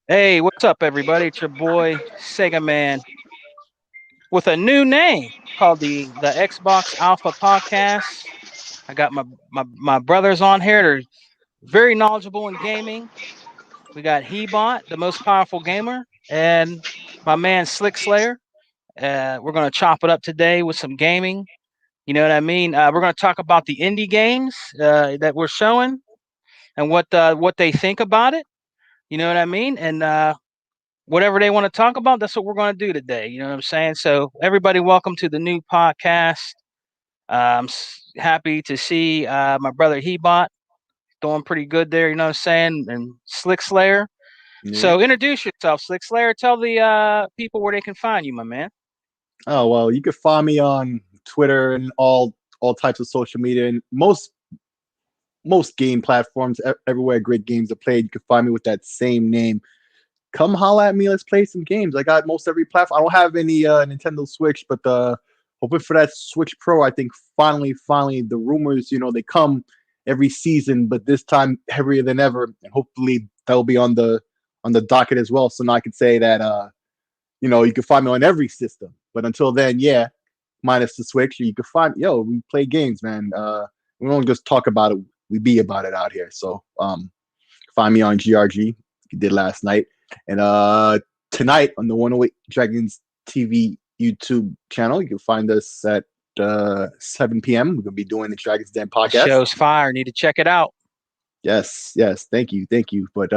Hey, what's up, everybody? It's your boy Sega Man with a new name called the Xbox Alpha Podcast. I got my brothers on here. They're very knowledgeable in gaming. We got Hebot, the most powerful gamer, and my man Slick Slayer. We're gonna chop it up today with some gaming. You know what I mean? We're gonna talk about the indie games that we're showing and what they think about it. You know what I mean? And whatever they want to talk about, that's what we're going to do today. You know what I'm saying? So, everybody, welcome to the new podcast. Happy to see my brother Hebot doing pretty good there. You know what I'm saying? And Slick Slayer. Yeah. So, introduce yourself, Slick Slayer. Tell the people where they can find you, my man. Oh well, you can find me on Twitter and all types of social media and most game platforms. Everywhere great games are played, you can find me with that same name. Come holla at me. Let's play some games. I got most every platform. I don't have any Nintendo Switch, but hoping for that Switch Pro. I think finally, the rumors, they come every season, but this time heavier than ever. And hopefully that'll be on the docket as well. So now I can say that you can find me on every system. But until then, yeah, minus the Switch, you can find we play games, man. We don't just talk about it, we be about it out here. So find me on GRG, you did last night. And tonight on the 108 Dragons TV YouTube channel, you can find us at 7 p.m. We're gonna be doing the Dragons Den The podcast. show's fire. Need to check it out. Yes, thank you. But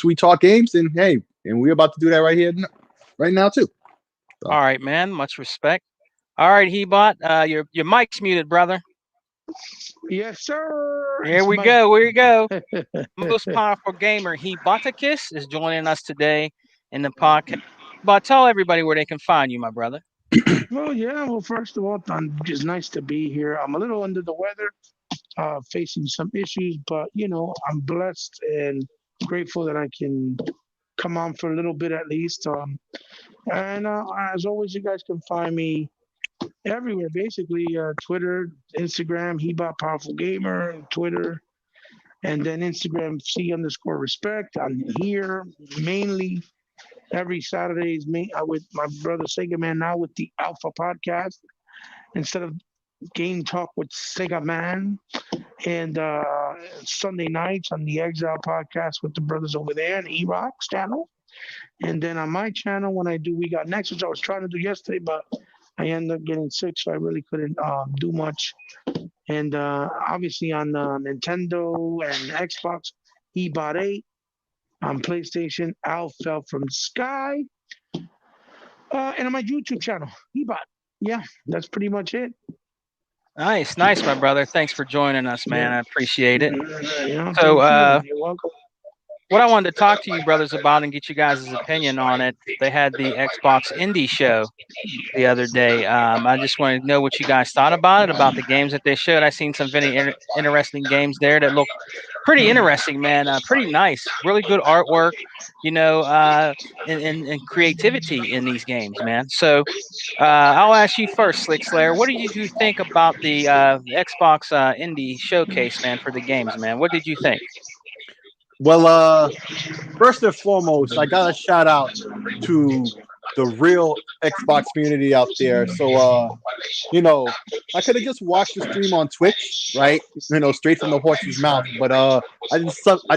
we talk games, and hey, and we're about to do that right here, right now too. So All right, man. Much respect. All right, Hebot. Your mic's muted, brother. Yes, sir. Here It's we Mike. go. Here we go. Most powerful gamer, Heboticus, is joining us today in the podcast. But tell everybody where they can find you, my brother. Well, yeah. Well, first of all, I'm just nice to be here. I'm a little under the weather, facing some issues, but I'm blessed and grateful that I can come on for a little bit at least. And as always, you guys can find me everywhere, basically Twitter, Instagram, Hebot Powerful Gamer, Twitter, and then Instagram C_respect. I'm here mainly every Saturday is me with my brother Sega Man now with the Alpha Podcast instead of Game Talk with Sega Man, and Sunday nights on the Exile Podcast with the brothers over there and E-Rock's channel. And then on my channel, when I do We Got Next, which I was trying to do yesterday, but I ended up getting sick, so I really couldn't do much. And obviously on Nintendo and Xbox, Ebot 8. On PlayStation, Al Fell from the Sky. And on my YouTube channel, Ebot. Yeah, that's pretty much it. Nice, my brother. Thanks for joining us, man. Yeah. I appreciate it. So, Thank you. You're welcome. what I wanted to talk to you brothers about and get you guys' opinion on it. They had the Xbox Indie Show the other day. I just wanted to know what you guys thought about it, about the games that they showed. I seen some very interesting games there that look pretty interesting, man. Pretty nice, really good artwork, and creativity in these games, man. So I'll ask you first, Slick Slayer. What did you think about the Xbox Indie Showcase, man, for the games, man? What did you think? well, first and foremost, I got a shout out to the real Xbox community out there. So I could have just watched the stream on Twitch, right? Straight from the horse's mouth. But I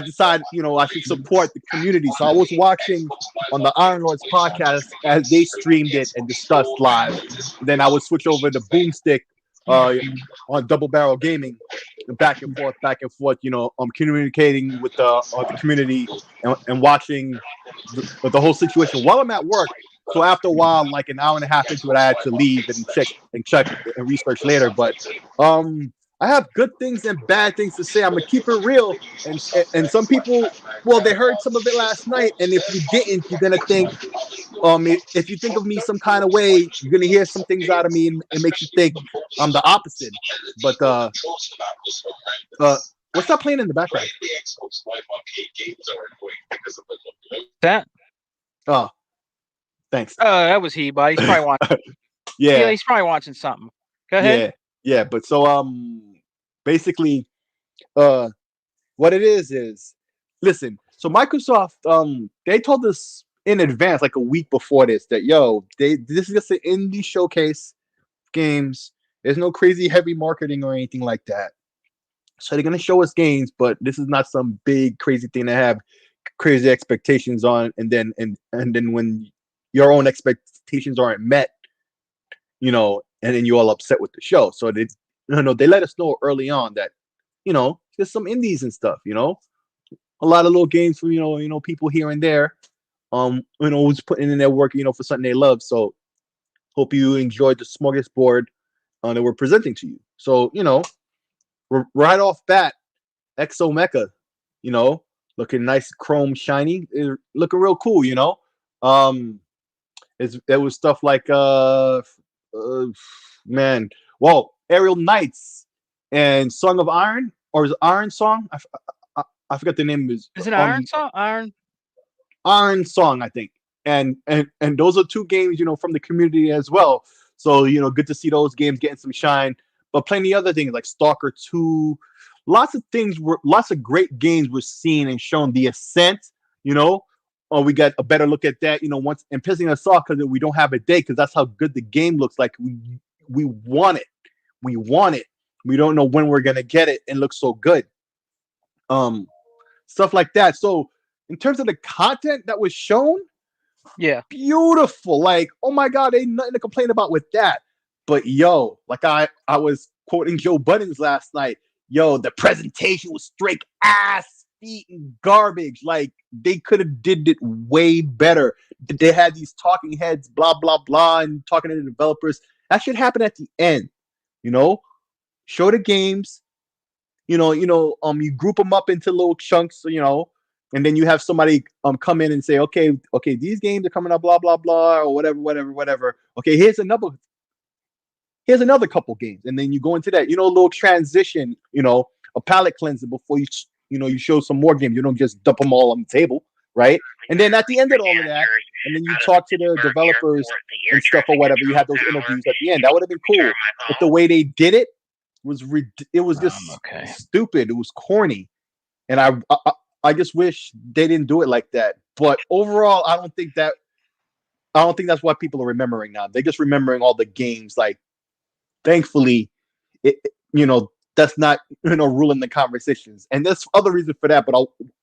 decided, I should support the community. So I was watching on the Iron Lords podcast as they streamed it and discussed live. Then I would switch over to Boomstick uh, on Double Barrel Gaming, back and forth. Communicating with the community and watching the whole situation while I'm at work. So after a while, like an hour and a half into it, I had to leave and check and research later. But I have good things and bad things to say. I'm gonna keep it real, and some people, well, they heard some of it last night, and if you didn't, you're gonna think, if you think of me some kind of way, you're gonna hear some things out of me, and it makes you think I'm the opposite. But what's that playing in the background? That Oh, thanks. that was he, but he's probably watching. Yeah, He's probably watching something. Go ahead. yeah. But so basically, uh, what it is, listen. So Microsoft, they told us in advance, like a week before this, that this is just an indie showcase games. There's no crazy heavy marketing or anything like that. So they're gonna show us games, but this is not some big crazy thing to have crazy expectations on, and then when your own expectations aren't met, and then you're all upset with the show. So they let us know early on that there's some indies and stuff. A lot of little games from people here and there. Who's putting in their work, for something they love. So hope you enjoyed the smorgasbord that we're presenting to you. So right off bat, Exo Mecha, looking nice, chrome, shiny, looking real cool. There was stuff like man, well, Aerial Knights and Song of Iron, or is it Iron Song? I forgot the name. Is it Iron Song? Iron Song, I think. And those are two games, from the community as well. So, good to see those games getting some shine. But plenty of other things like Stalker 2, lots of great games were seen and shown. The Ascent, we got a better look at that, once, and pissing us off because we don't have a date, because that's how good the game looks like. We want it. We want it. We don't know when we're gonna get it, and looks so good. Stuff like that. So in terms of the content that was shown, yeah, beautiful. Like, oh my God, ain't nothing to complain about with that. But like I was quoting Joe Buttons last night. The presentation was straight ass eating garbage. Like, they could have did it way better. They had these talking heads, blah blah blah, and talking to the developers. That should happen at the end. Show the games. You group them up into little chunks. And then you have somebody come in and say, okay, these games are coming up, blah blah blah, or whatever. Okay, here's another couple games, and then you go into that, a little transition, a palate cleanser before you show some more games. You don't just dump them all on the table, right? And then at the end of all of that, and then you talk to the developers and stuff or whatever. You have those interviews at the end. That would have been cool, but the way they did it was just stupid. It was corny, and I just wish they didn't do it like that. But overall, I don't think that's what people are remembering now. They're just remembering all the games. Like, thankfully, that's not ruling the conversations. And there's other reasons for that, but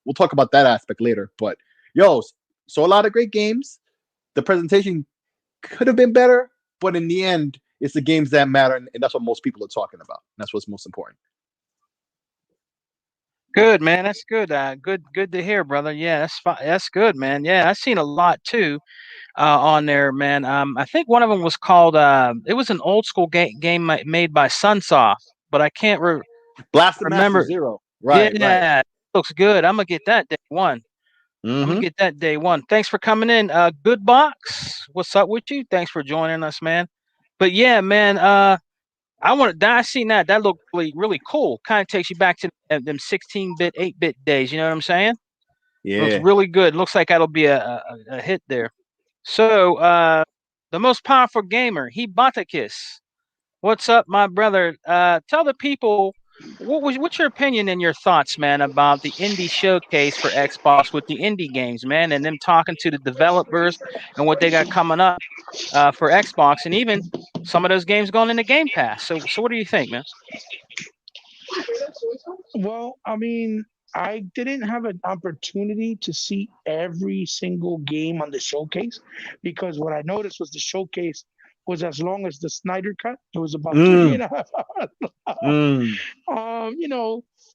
we'll talk about that aspect later. But so a lot of great games. The presentation could have been better, but in the end, it's the games that matter, and that's what most people are talking about. That's what's most important. Good, man. That's good. Good to hear, brother. Yeah, that's good, man. Yeah, I've seen a lot too on there, man. I think one of them was called. It was an old school game made by Sunsoft, but I can't Blaster remember. Master Zero. Right. Yeah, right. Looks good. I'm gonna get that day one. I'm gonna get that day one. Thanks for coming in. Good box. What's up with you? Thanks for joining us, man. But yeah, man. I seen that. That looked really, really cool. Kind of takes you back to them 16-bit, 8-bit days. You know what I'm saying? Yeah. Looks really good. Looks like that'll be a hit there. So, the most powerful gamer, Hibatakis. What's up, my brother? Tell the people what's your opinion and your thoughts, man, about the indie showcase for Xbox with the indie games, man, and them talking to the developers and what they got coming up for Xbox, and even some of those games going into Game Pass. So what do you think, man? Well, I mean, I didn't have an opportunity to see every single game on the showcase, because what I noticed was the showcase was as long as the Snyder Cut. It was about 3.5 hours.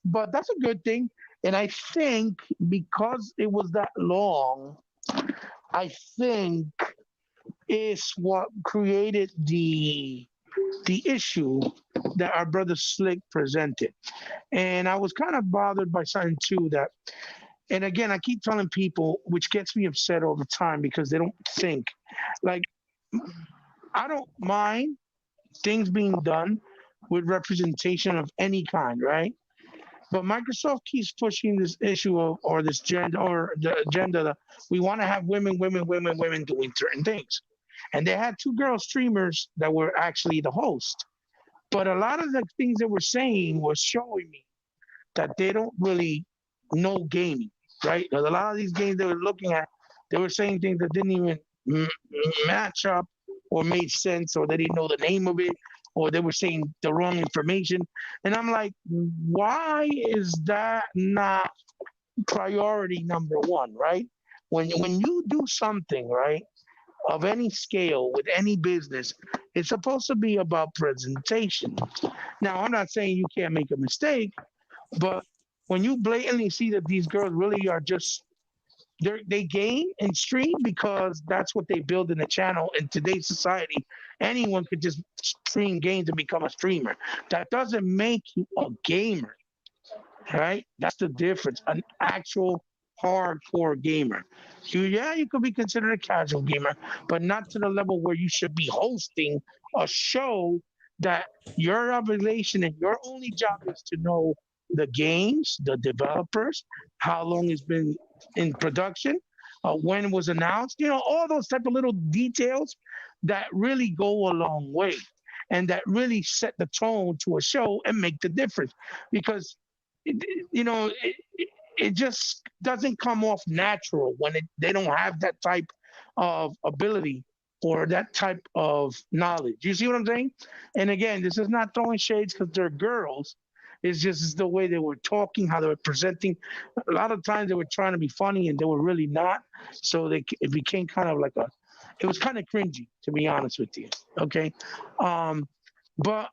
But that's a good thing. And I think because it was that long, I think is what created the issue that our brother Slick presented. And I was kind of bothered by something too, that, and again, I keep telling people, which gets me upset all the time, because they don't think. Like, I don't mind things being done with representation of any kind, right? But Microsoft keeps pushing this issue of, or this gender, or the agenda that we want to have women doing certain things. And they had two girl streamers that were actually the host. But a lot of the things they were saying was showing me that they don't really know gaming. right? There's a lot of these games they were looking at, they were saying things that didn't even match up or made sense, or they didn't know the name of it, or they were saying the wrong information. And I'm like, why is that not priority number one, right? When you do something, right, of any scale with any business, it's supposed to be about presentation. Now, I'm not saying you can't make a mistake, but when you blatantly see that these girls really are just they game and stream because that's what they build in the channel. In today's society, anyone could just stream games and become a streamer. That doesn't make you a gamer, right? That's the difference. An actual hardcore gamer. Yeah, you could be considered a casual gamer, but not to the level where you should be hosting a show that your obligation and your only job is to know the games, the developers, how long it's been in production, when it was announced, all those type of little details that really go a long way and that really set the tone to a show and make the difference. Because it just doesn't come off natural when they don't have that type of ability or that type of knowledge. You see what I'm saying? And again, this is not throwing shades because they're girls. It's just the way they were talking, how they were presenting. A lot of times they were trying to be funny and they were really not. So it became kind of like it was kind of cringy, to be honest with you. Okay. But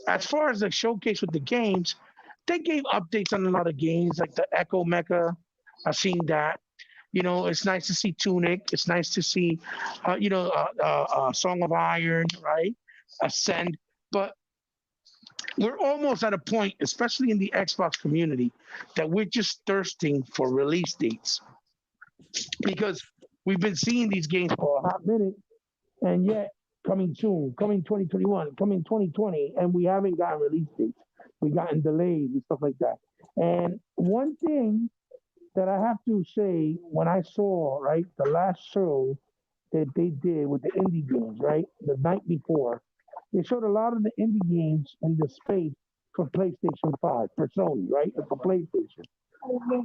as far as the showcase with the games, they gave updates on a lot of games like the Echo Mecha. I've seen that. It's nice to see Tunic. It's nice to see, Song of Iron, right? Ascend. But we're almost at a point, especially in the Xbox community, that we're just thirsting for release dates because we've been seeing these games for a hot minute, and yet coming soon, coming 2021, coming 2020, and we haven't gotten release dates. We gotten delays and stuff like that. And one thing that I have to say, when I saw right the last show that they did with the indie games, right, the night before, they showed a lot of the indie games in the space for PlayStation 5, for Sony, right, for PlayStation.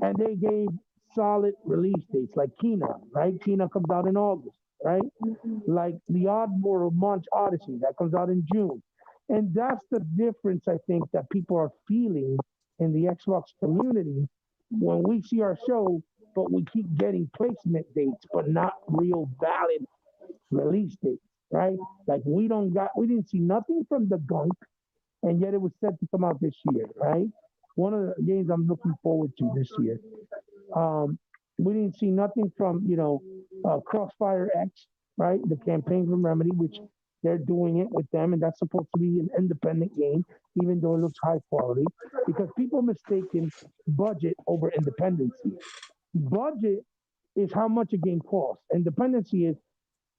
And they gave solid release dates, like Kina, right? Kina comes out in August, right? Like the Oddworld Munch Odyssey, that comes out in June. And that's the difference, I think, that people are feeling in the Xbox community when we see our show, but we keep getting placement dates, but not real valid release dates, right? Like we didn't see nothing from the gunk, and yet it was set to come out this year, right? One of the games I'm looking forward to this year. Um, we didn't see nothing from Crossfire X, right? The campaign from Remedy, which they're doing it with them, and that's supposed to be an independent game, even though it looks high quality, because people mistaken budget over independency. Budget is how much a game costs. Independency is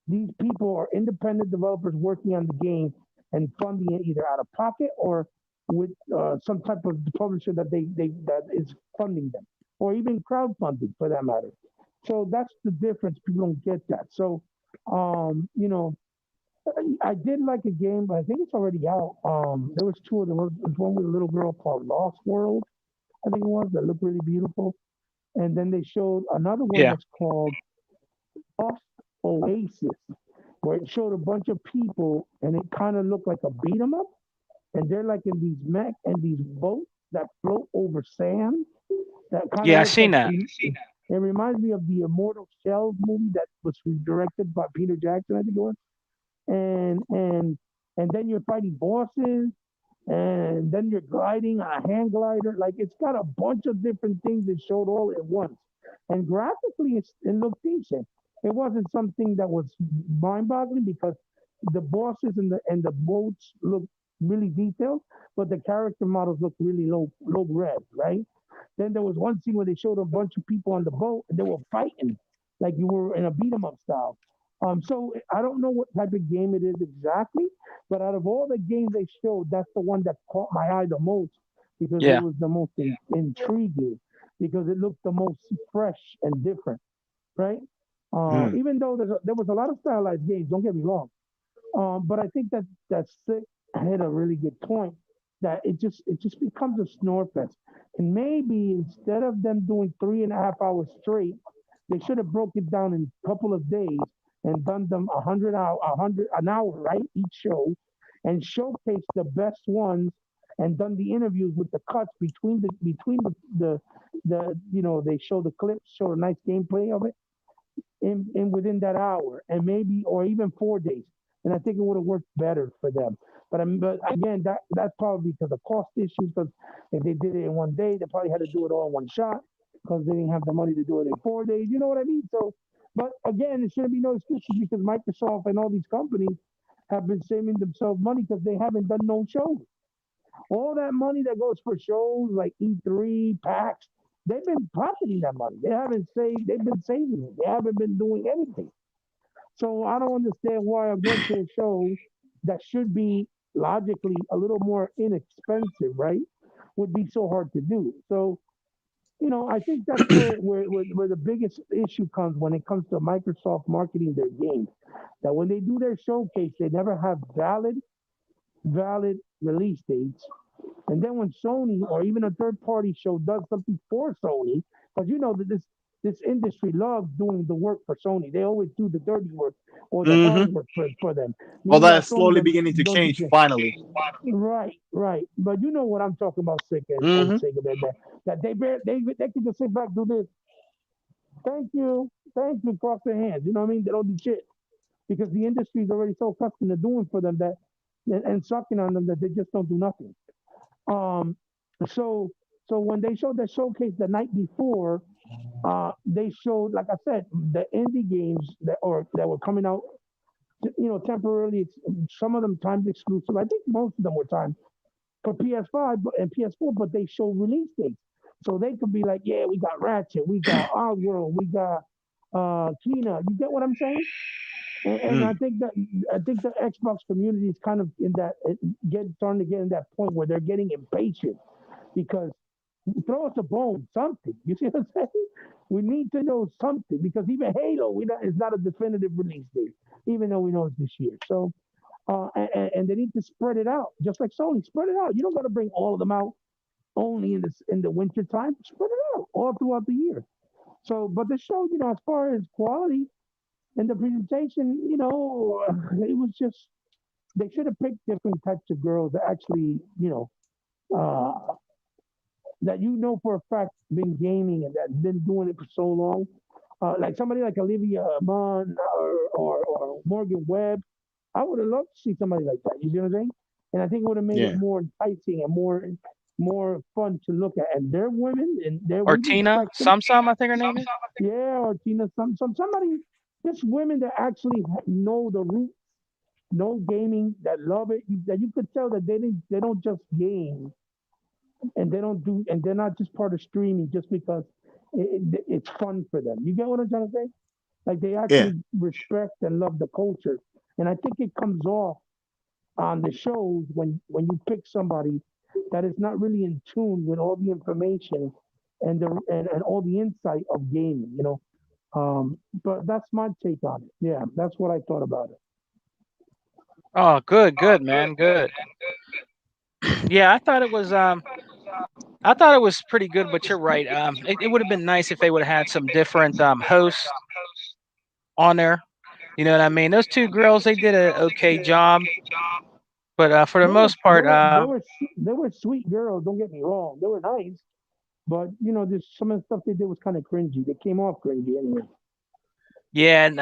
these people are independent developers working on the game and funding it either out of pocket or with some type of publisher that is funding them, or even crowdfunding for that matter. So that's the difference. People don't get that. So, you know, I did like a game, but I think it's already out. There was two of them. There was one with a little girl called Lost World, I think it was, that looked really beautiful. And then they showed another one Yeah. that's called Lost Oasis, where it showed a bunch of people and it kind of looked like a beat 'em up. And they're like in these mech and these boats that float over sand. That kind of Yeah, I looks seen like that. it reminds me of the Immortal Shells movie that was directed by Peter Jackson, I think it was. And then you're fighting bosses, and then you're gliding on a hand glider. Like it's got a bunch of different things that showed all at once. And graphically, it looked decent. It wasn't something that was mind-boggling because the bosses and the boats look really detailed, but the character models look really low res, right? Then there was one scene where they showed a bunch of people on the boat and they were fighting like you were in a beat 'em up style. So I don't know what type of game it is exactly, but out of all the games they showed, that's the one that caught my eye the most because it Yeah. was the most intriguing, because it looked the most fresh and different, right? Mm. Even though there was a lot of stylized games, don't get me wrong, but I think that Sick hit a really good point that it just becomes a snore fest. And maybe instead of them doing 3.5 hours straight, they should have broke it down in a couple of days and done them 100 hour, 100 an hour, right? Each show, and showcase the best ones, and done the interviews with the cuts between the they show the clips, show a nice gameplay of it in within that hour, and maybe or even 4 days. And I think it would have worked better for them. But again, that's probably because of cost issues. Because if they did it in one day, they probably had to do it all in one shot because they didn't have the money to do it in 4 days. You know what I mean? So, but again, it shouldn't be no excuses because Microsoft and all these companies have been saving themselves money because they haven't done no shows. All that money that goes for shows like E3, PAX, they've been pocketing that money. They haven't saved. They've been saving it. They haven't been doing anything. So I don't understand why I'm going to a show that should be logically a little more inexpensive, right? Would be so hard to do. So I think that's where the biggest issue comes when it comes to Microsoft marketing their games. That when they do their showcase, they never have valid release dates. And then when Sony or even a third party show does something for Sony, because that this industry loves doing the work for Sony. They always do the dirty work or the hard work for them. Well, Meanwhile, that's Sony slowly beginning to don't do change shit. finally. Right. But you know what I'm talking about, sick and Mhm. sick of that they can just sit back, do this. Thank you, cross their hands. You know what I mean? They don't do shit because the industry is already so accustomed to doing for them that and sucking on them that they just don't do nothing. Um, so when they showed the showcase the night before, they showed, like I said, the indie games that were coming out, temporarily. Some of them timed exclusive. I think most of them were timed for PS5 and PS4, but they show release dates, so they could be like, yeah, we got Ratchet, we got Oddworld, we got Kina. You get what I'm saying? And I Mm. think the Xbox community is kind of in that starting to get in that point where they're getting impatient because throw us a bone, something. You see what I'm saying? We need to know something because even Halo, it's not a definitive release date, even though we know it's this year. So, and they need to spread it out, just like Sony, spread it out. You don't got to bring all of them out only in the winter time. Spread it out all throughout the year. So, but the show, as far as quality and the presentation, it was just they should have picked different types of girls that actually, uh, that for a fact been gaming and that been doing it for so long. Like somebody like Olivia Munn or Morgan Webb. I would have loved to see somebody like that. You see what I'm saying? And I think it would have made it Yeah. more enticing and more fun to look at. And they're women, and Or we Tina, respect them. I think her name is. Yeah, or Tina, somebody, just women that actually know the roots, know gaming, that love it, that you could tell that they don't just game, and they're not just part of streaming just because it's fun for them. You get what I'm trying to say? Like they Yeah. actually respect and love the culture, and I think it comes off on the shows when you pick somebody that is not really in tune with all the information and all the insight of gaming. But that's my take on it. Yeah, that's what I thought about it. Oh, good, man, good. Yeah, I thought it was pretty good, but you're right. It would have been nice if they would have had some different hosts on there. You know what I mean? Those two girls, they did an okay job, but for the They were most they part, were they were they were sweet girls. Don't get me wrong. They were nice, but there's some of the stuff they did was kind of cringy. They came off cringy anyway. yeah. And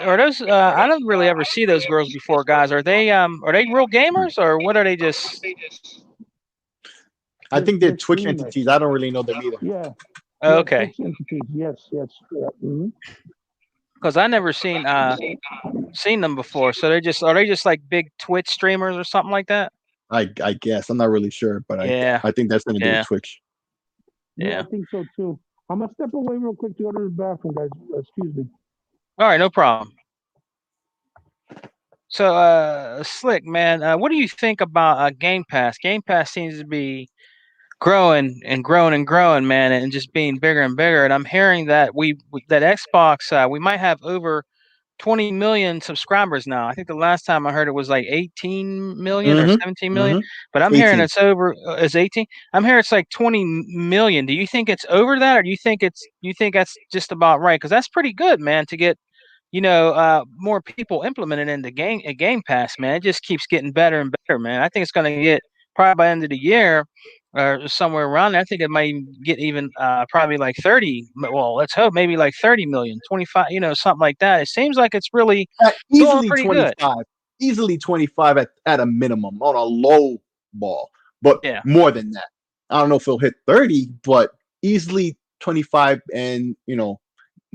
are those? I don't really ever see those girls before, guys. Are they real gamers or what are they just? I think they're They're Twitch streamers. entities. I don't really know them either. Yeah, Okay, Twitch entities. Yes. Yeah. because I never seen them before. So are they just like big Twitch streamers or something like that? I guess I'm not really sure, but Yeah, I think that's gonna do with yeah, Twitch. Yeah, I yeah. think so too. I'm gonna step away real quick to go to the bathroom, guys. Excuse me. All right, no problem. So, Slick, man, what do you think about Game Pass? Game Pass seems to be growing and growing and growing, man, and just being bigger and bigger. And I'm hearing that that Xbox, we might have over 20 million subscribers now. I think the last time I heard it was like 18 million or Mm-hmm. 17 million. Mm-hmm. But I'm hearing 18. it's over. It's 18. I'm hearing it's like 20 million. Do you think it's over that, or do you think that's just about right? Because that's pretty good, man, to get more people implemented in the Game Pass, man. It just keeps getting better and better, man. I think it's going to get probably by the end of the year or somewhere around there. I think it might even get even probably like 30. Well, let's hope maybe like 30 million, 25, something like that. It seems like it's really doing Easily pretty good. 25. Easily 25 at a minimum on a low ball, but Yeah. more than that. I don't know if he'll hit 30, but easily 25 and,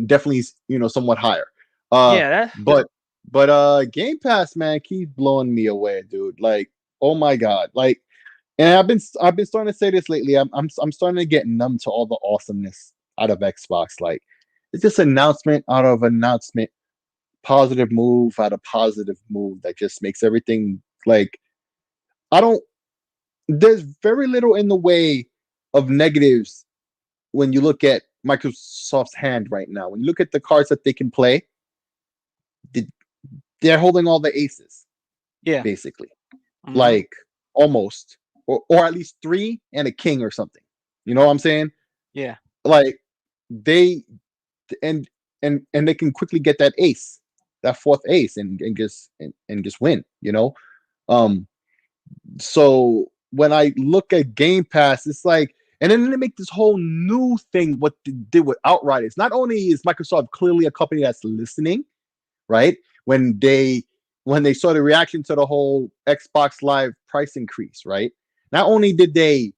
definitely, somewhat higher. Yeah, But Game Pass, man, keeps blowing me away, dude. Like, oh my God. Like, and I've been starting to say this lately. I'm starting to get numb to all the awesomeness out of Xbox. Like, it's just announcement out of announcement, positive move out of positive move that just makes everything like I don't. There's very little in the way of negatives when you look at Microsoft's hand right now. When you look at the cards that they can play, they're holding all the aces. yeah. Basically, Mhm. like almost, or at least three and a king or something. You know what I'm saying? Yeah. Like they and they can quickly get that ace, that fourth ace, and just win. So when I look at Game Pass, it's like, and then they make this whole new thing. What they did with Outriders. Not only is Microsoft clearly a company that's listening, right? When they saw the reaction to the whole Xbox Live price increase, right? Not only did they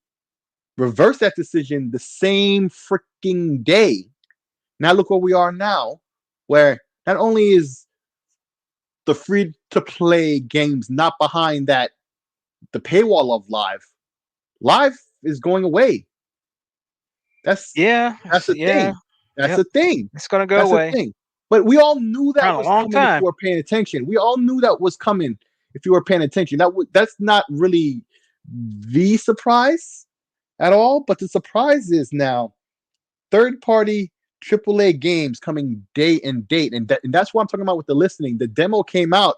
reverse that decision the same freaking day. Now look where we are now, where not only is the free to play games not behind that the paywall of Live is going away. That's Yeah. the thing. That's the thing. It's going to go That's away. the thing. But we all knew that Around a was long coming if time. you were paying attention. We all knew that was coming if you were paying attention. That's not really the surprise at all. But the surprise is now third-party AAA games coming day and date, and that's what I'm talking about with the listening. The demo came out,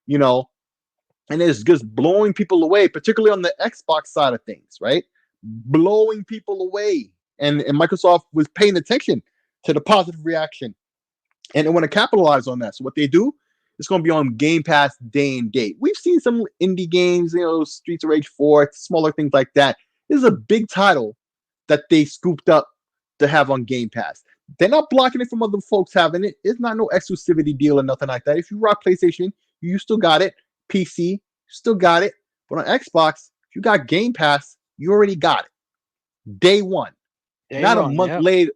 and it's just blowing people away, particularly on the Xbox side of things, right? Blowing people away. And Microsoft was paying attention to the positive reaction. And they want to capitalize on that. So what they do, it's going to be on Game Pass day and date. We've seen some indie games, Streets of Rage 4, smaller things like that. This is a big title that they scooped up to have on Game Pass. They're not blocking it from other folks having it. It's not no exclusivity deal or nothing like that. If you rock PlayStation, you still got it. PC, still got it. But on Xbox, if you got Game Pass, you already got it. Day one. Not a month later.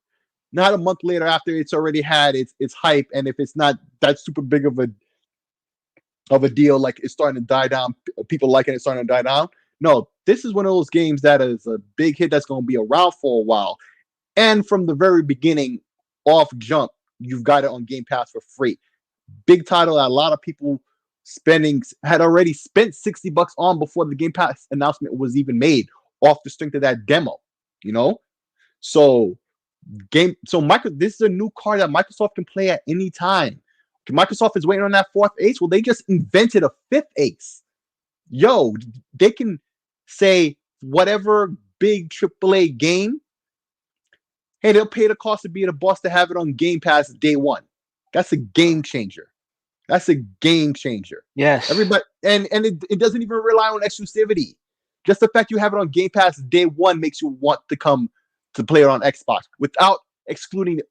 Not a month later after it's already had its hype, and if it's not that super big of a deal, like it's starting to die down, people liking it starting to die down. No, this is one of those games that is a big hit that's going to be around for a while. And from the very beginning, off jump, you've got it on Game Pass for free. Big title that a lot of people had already spent $60 on before the Game Pass announcement was even made, off the strength of that demo. So this is a new card that Microsoft can play at any time. Microsoft is waiting on that fourth ace. Well, they just invented a fifth ace. Yo, they can say whatever big AAA game, hey, they'll pay the cost to be the boss to have it on Game Pass day one. That's a game changer. That's a game changer. Yes. Everybody, and it doesn't even rely on exclusivity. Just the fact you have it on Game Pass day one makes you want to come to play it on Xbox without excluding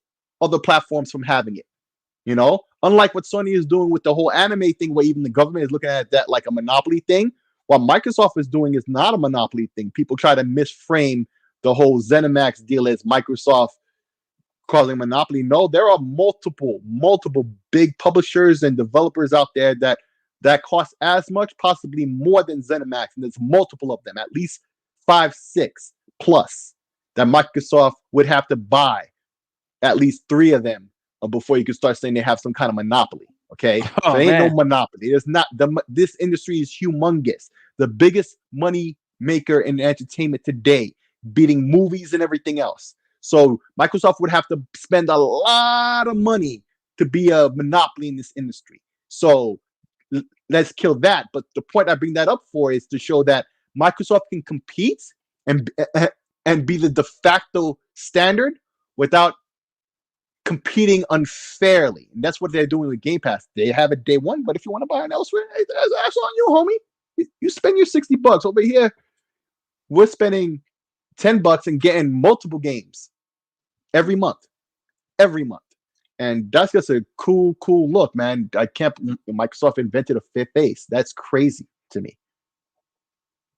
other platforms from having it. Unlike what Sony is doing with the whole anime thing, where even the government is looking at that like a monopoly thing. What Microsoft is doing is not a monopoly thing. People try to misframe the whole ZeniMax deal as Microsoft causing monopoly. No, there are multiple big publishers and developers out there that cost as much, possibly more than ZeniMax, and there's multiple of them, at least 5, 6 plus, that Microsoft would have to buy at least 3 of them before you can start saying they have some kind of monopoly. Okay, Oh, so there ain't man. no monopoly. There's not. This industry is humongous, the biggest money maker in entertainment today, beating movies and everything else. So Microsoft would have to spend a lot of money to be a monopoly in this industry. So let's kill that. But the point I bring that up for is to show that Microsoft can compete and be the de facto standard without competing unfairly. And that's what they're doing with Game Pass. They have it day one, but if you want to buy it elsewhere, that's on you, homie. You spend your $60 over here. We're spending $10 and getting multiple games every month. And that's just a cool look, man. I can't. Microsoft invented a fifth base. That's crazy to me.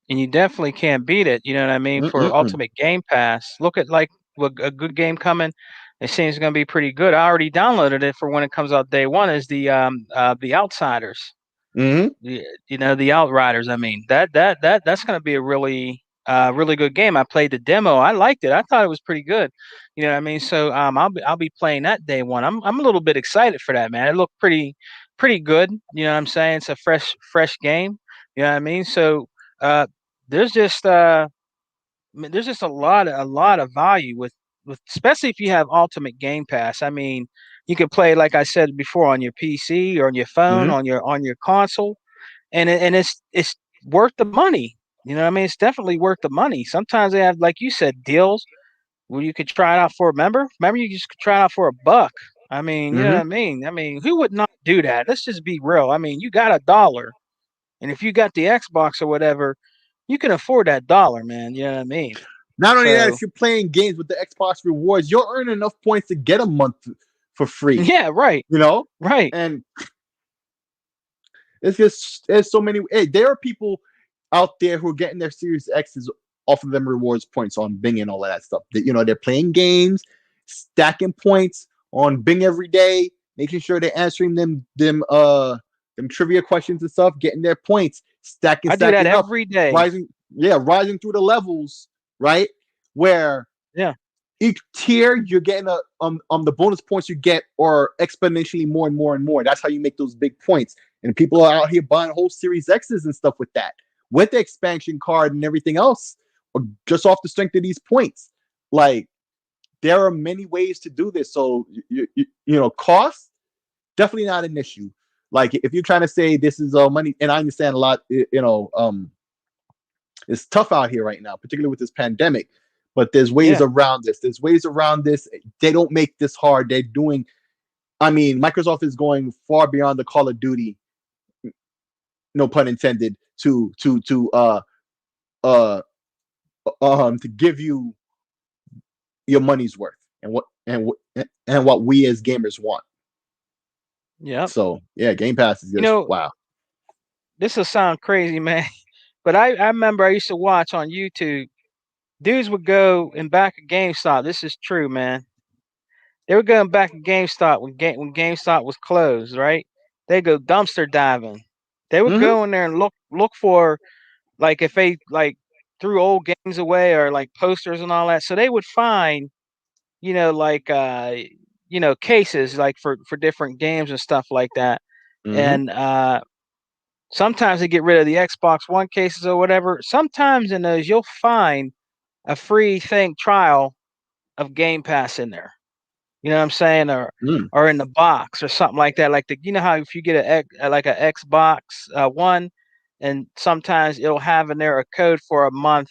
And you definitely can't beat it. You know what I mean? For Ultimate Game Pass, look at like a good game coming. It seems going to be pretty good. I already downloaded it for when it comes out day one. Is the Outsiders? The Outriders. I mean that's going to be a really good game. I played the demo. I liked it. I thought it was pretty good. You know what I mean? So I'll be playing that day one. I'm a little bit excited for that, man. It looked pretty good. You know what I'm saying? It's a fresh game. You know what I mean? So there's just a lot of value with especially if you have Ultimate Game Pass. I mean, you can play, like I said before, on your PC or on your phone, on your console, and it's worth the money. You know what I mean? It's definitely worth the money. Sometimes they have, like you said, deals where you could try it out for a member. Remember, you just could try it out for $1. I mean, you know what I mean? I mean, who would not do that? Let's just be real. I mean, you got $1, and if you got the Xbox or whatever, you can afford that $1, man. You know what I mean? Not only that, if you're playing games with the Xbox rewards, you'll earn enough points to get a month for free. Yeah, right. You know? Right. And there's so many. Hey, there are people out there who are getting their Series X's off of them rewards points on Bing and all of that stuff. They're playing games, stacking points on Bing every day, making sure they're answering them trivia questions and stuff, getting their points, stacking I do that up, every day. Rising through the levels, right? Where each tier you're getting the bonus points you get are exponentially more and more and more. That's how you make those big points. And people are out here buying whole Series X's and stuff with that, with the expansion card and everything else, just off the strength of these points. Like, there are many ways to do this. So cost definitely not an issue. Like, if you're trying to say this is money, and I understand a lot, it's tough out here right now, particularly with this pandemic. But there's ways around this. They don't make this hard. They're doing. I mean, Microsoft is going far beyond the Call of Duty. No pun intended. To give you your money's worth and what we as gamers want. Yeah. So Game Pass is just wow. This will sound crazy, man, but I remember I used to watch on YouTube. Dudes would go in back of GameStop. This is true, man. They were going back to GameStop when GameStop was closed, right? They go dumpster diving. They would go in there and look for, like, if they like threw old games away or like posters and all that. So they would find, cases like for different games and stuff like that. And sometimes they get rid of the Xbox One cases or whatever. Sometimes in those you'll find a free trial of Game Pass in there. You know what I'm saying? Or in the box or something like that. Like how if you get a Xbox One, and sometimes it'll have in there a code for a month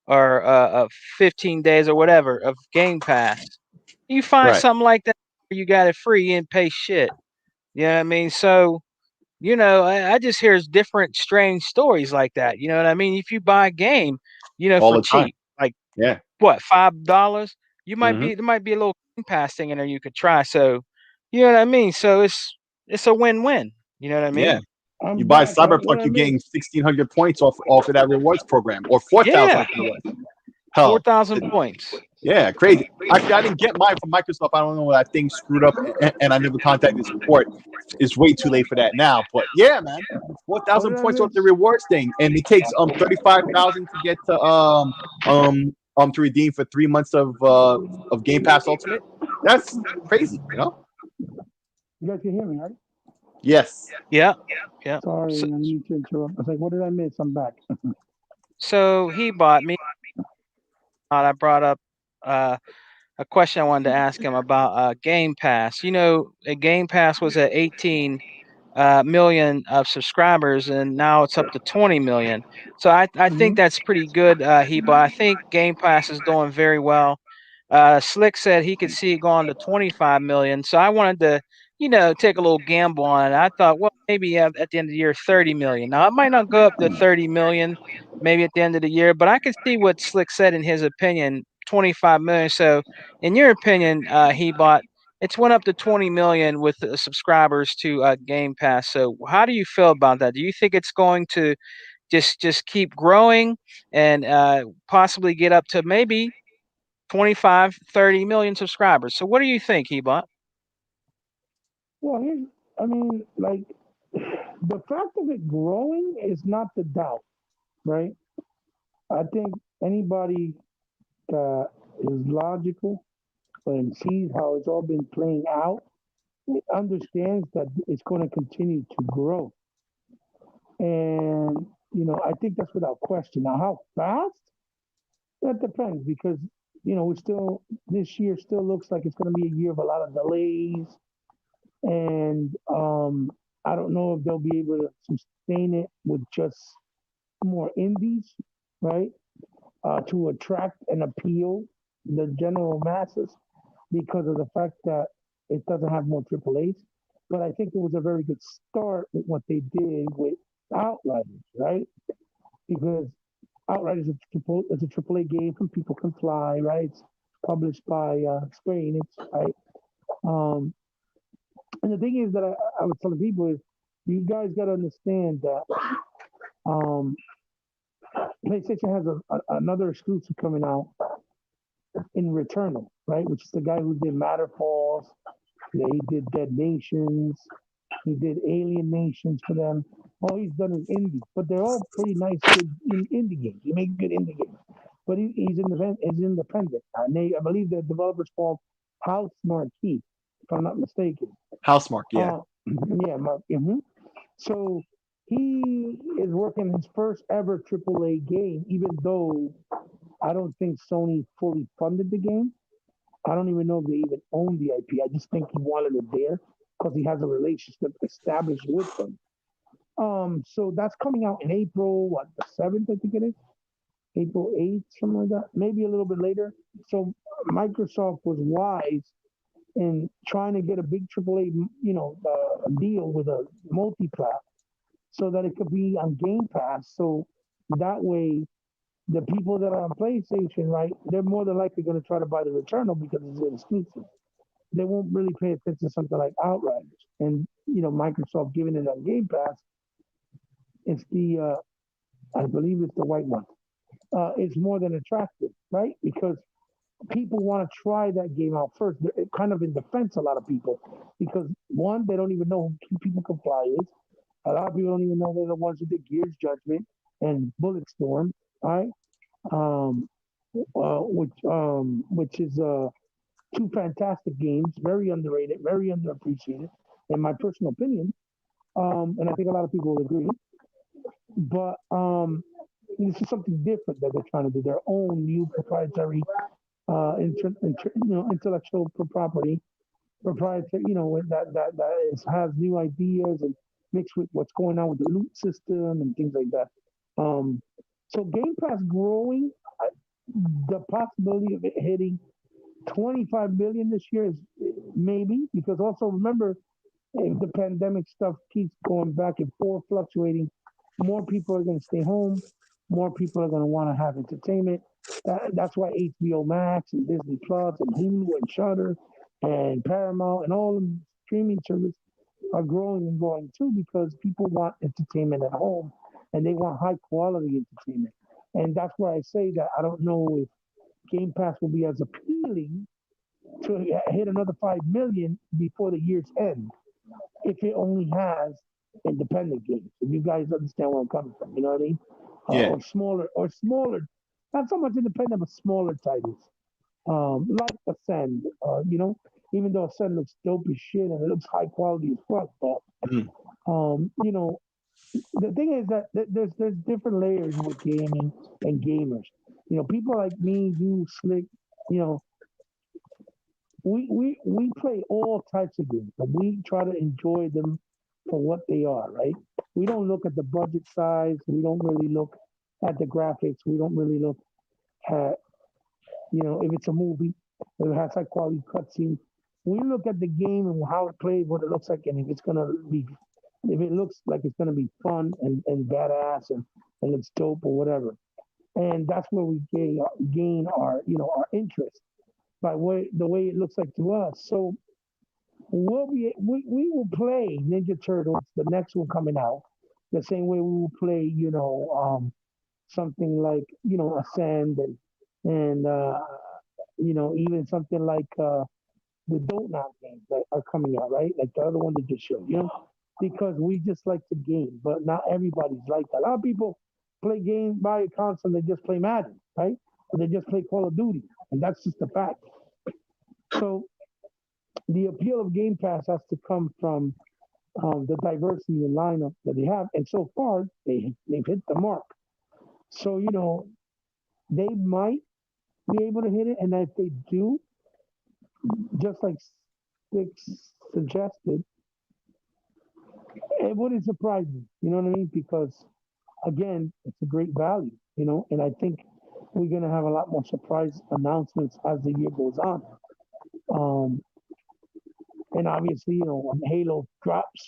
or 15 days or whatever of Game Pass. You find something like that, you got it free, you didn't pay shit. You know what I mean? So, I just hear different strange stories like that. You know what I mean? If you buy a game, all for the time. cheap, like what, $5, you might there might be a little Game Pass thing in there you could try. So, you know what I mean? So it's a win-win. You know what I mean? Yeah. You buy Cyberpunk, you're getting 1,600 points off of that rewards program, or 4,000. 4,000 points. Yeah, crazy. Actually, I didn't get mine from Microsoft. I don't know, that thing screwed up, and I never contacted support. It's way too late for that now. But yeah, man, 4,000 points off the rewards thing, and it takes 35,000 to get to redeem for 3 months of Game Pass Ultimate. That's crazy, You guys can hear me, right? Yes. Yeah. Sorry, I need to interrupt. I was like, what did I miss? I'm back. So he bought me. I brought up a question I wanted to ask him about Game Pass. Game Pass was at 18 million of subscribers, and now it's up to 20 million. So I think Hmm. that's pretty good, Heba. I think Game Pass is doing very well. Slick said he could see it going to 25 million. So I wanted to, take a little gamble on it. I thought, well, maybe at the end of the year, 30 million. Now it might not go up to 30 million, maybe at the end of the year, but I could see what Slick said in his opinion, 25 million. So, in your opinion, Heba, it's went up to 20 million with subscribers to Game Pass. So how do you feel about that? Do you think it's going to just keep growing and possibly get up to maybe 25, 30 million subscribers? So what do you think, Hebot? Well, I mean, like the fact of it growing is not the doubt, right? I think anybody that is logical and sees how it's all been playing out understands that it's going to continue to grow. And, I think that's without question. Now, how fast? That depends because, this year still looks like it's going to be a year of a lot of delays. And I don't know if they'll be able to sustain it with just more indies, right? To attract and appeal the general masses because of the fact that it doesn't have more Triple A's. But I think it was a very good start with what they did with Outriders, right? Because Outriders is a Triple A game from People Can Fly, right? It's published by Square Enix, right? Um, and the thing is that I was telling people is you guys got to understand that um, PlayStation has another exclusive coming out in Returnal, right? Which is the guy who did Matterfalls. Yeah, he did Dead Nations. He did Alien Nations for them. All he's done is indie, but they're all pretty nice, good indie games. He makes good indie games, but he's independent. He's independent. I believe the developer's called House Marquee, if I'm not mistaken. Housemark, yeah. Uh, yeah, Mark. So he is working his first ever AAA game, even though I don't think Sony fully funded the game. I don't even know if they even own the IP. I just think he wanted it there because he has a relationship established with them. So that's coming out in April, what, the 7th, I think it is? April 8th, something like that. Maybe a little bit later. So Microsoft was wise in trying to get a big AAA, deal with a multi-plat so that it could be on Game Pass. So that way the people that are on PlayStation, right, they're more than likely going to try to buy the Returnal because it's exclusive. They won't really pay attention to something like Outriders. And, Microsoft giving it on Game Pass, it's I believe it's the white one. It's more than attractive, right? Because people want to try that game out first. They're kind of in defense, a lot of people, because one, they don't even know who People Can Fly is. A lot of people don't even know they're the ones who did Gears Judgment and Bulletstorm, right? Um, which is two fantastic games, very underrated, very underappreciated, in my personal opinion. And I think a lot of people will agree. But this is something different that they're trying to do, their own new proprietary intellectual property, proprietary, has new ideas and mixed with what's going on with the loot system and things like that. So Game Pass growing, the possibility of it hitting 25 million this year is maybe because also remember if the pandemic stuff keeps going back and forth, fluctuating, more people are going to stay home. More people are going to want to have entertainment. That's why HBO Max and Disney Plus and Hulu and Shudder and Paramount and all the streaming services are growing and growing too because people want entertainment at home and they want high quality entertainment. And that's why I say that I don't know if Game Pass will be as appealing to hit another 5 million before the year's end if it only has independent games. If you guys understand where I'm coming from, you know what I mean? Yeah. Or smaller, not so much independent, but smaller titles, like Ascend. Even though Ascend looks dope as shit and it looks high quality as fuck, but Mm. um, you know, the thing is that there's different layers with gaming and gamers. People like me, you, Slick, you know, we play all types of games, but we try to enjoy them for what they are, right? We don't look at the budget size. We don't really look at the graphics. We don't really look at, if it's a movie, if it has high quality cutscenes. We look at the game and how it plays, what it looks like, and if it looks like it's gonna be fun and badass and looks dope or whatever. And that's where we gain our our interest by the way it looks like to us. So we will play Ninja Turtles, the next one coming out, the same way we will play, something like, Ascend and even something like the Don't Knock games that are coming out, right? Like the other one that just showed, because we just like the game, but not everybody's like that. A lot of people play games, buy a console, they just play Madden, right? Or they just play Call of Duty, and that's just a fact. So the appeal of Game Pass has to come from the diversity in lineup that they have, and so far they've hit the mark. So they might be able to hit it, and if they do, just like Six suggested, it wouldn't surprise me. You know what I mean? Because again, it's a great value. And I think we're gonna have a lot more surprise announcements as the year goes on. Um, and obviously, when Halo drops,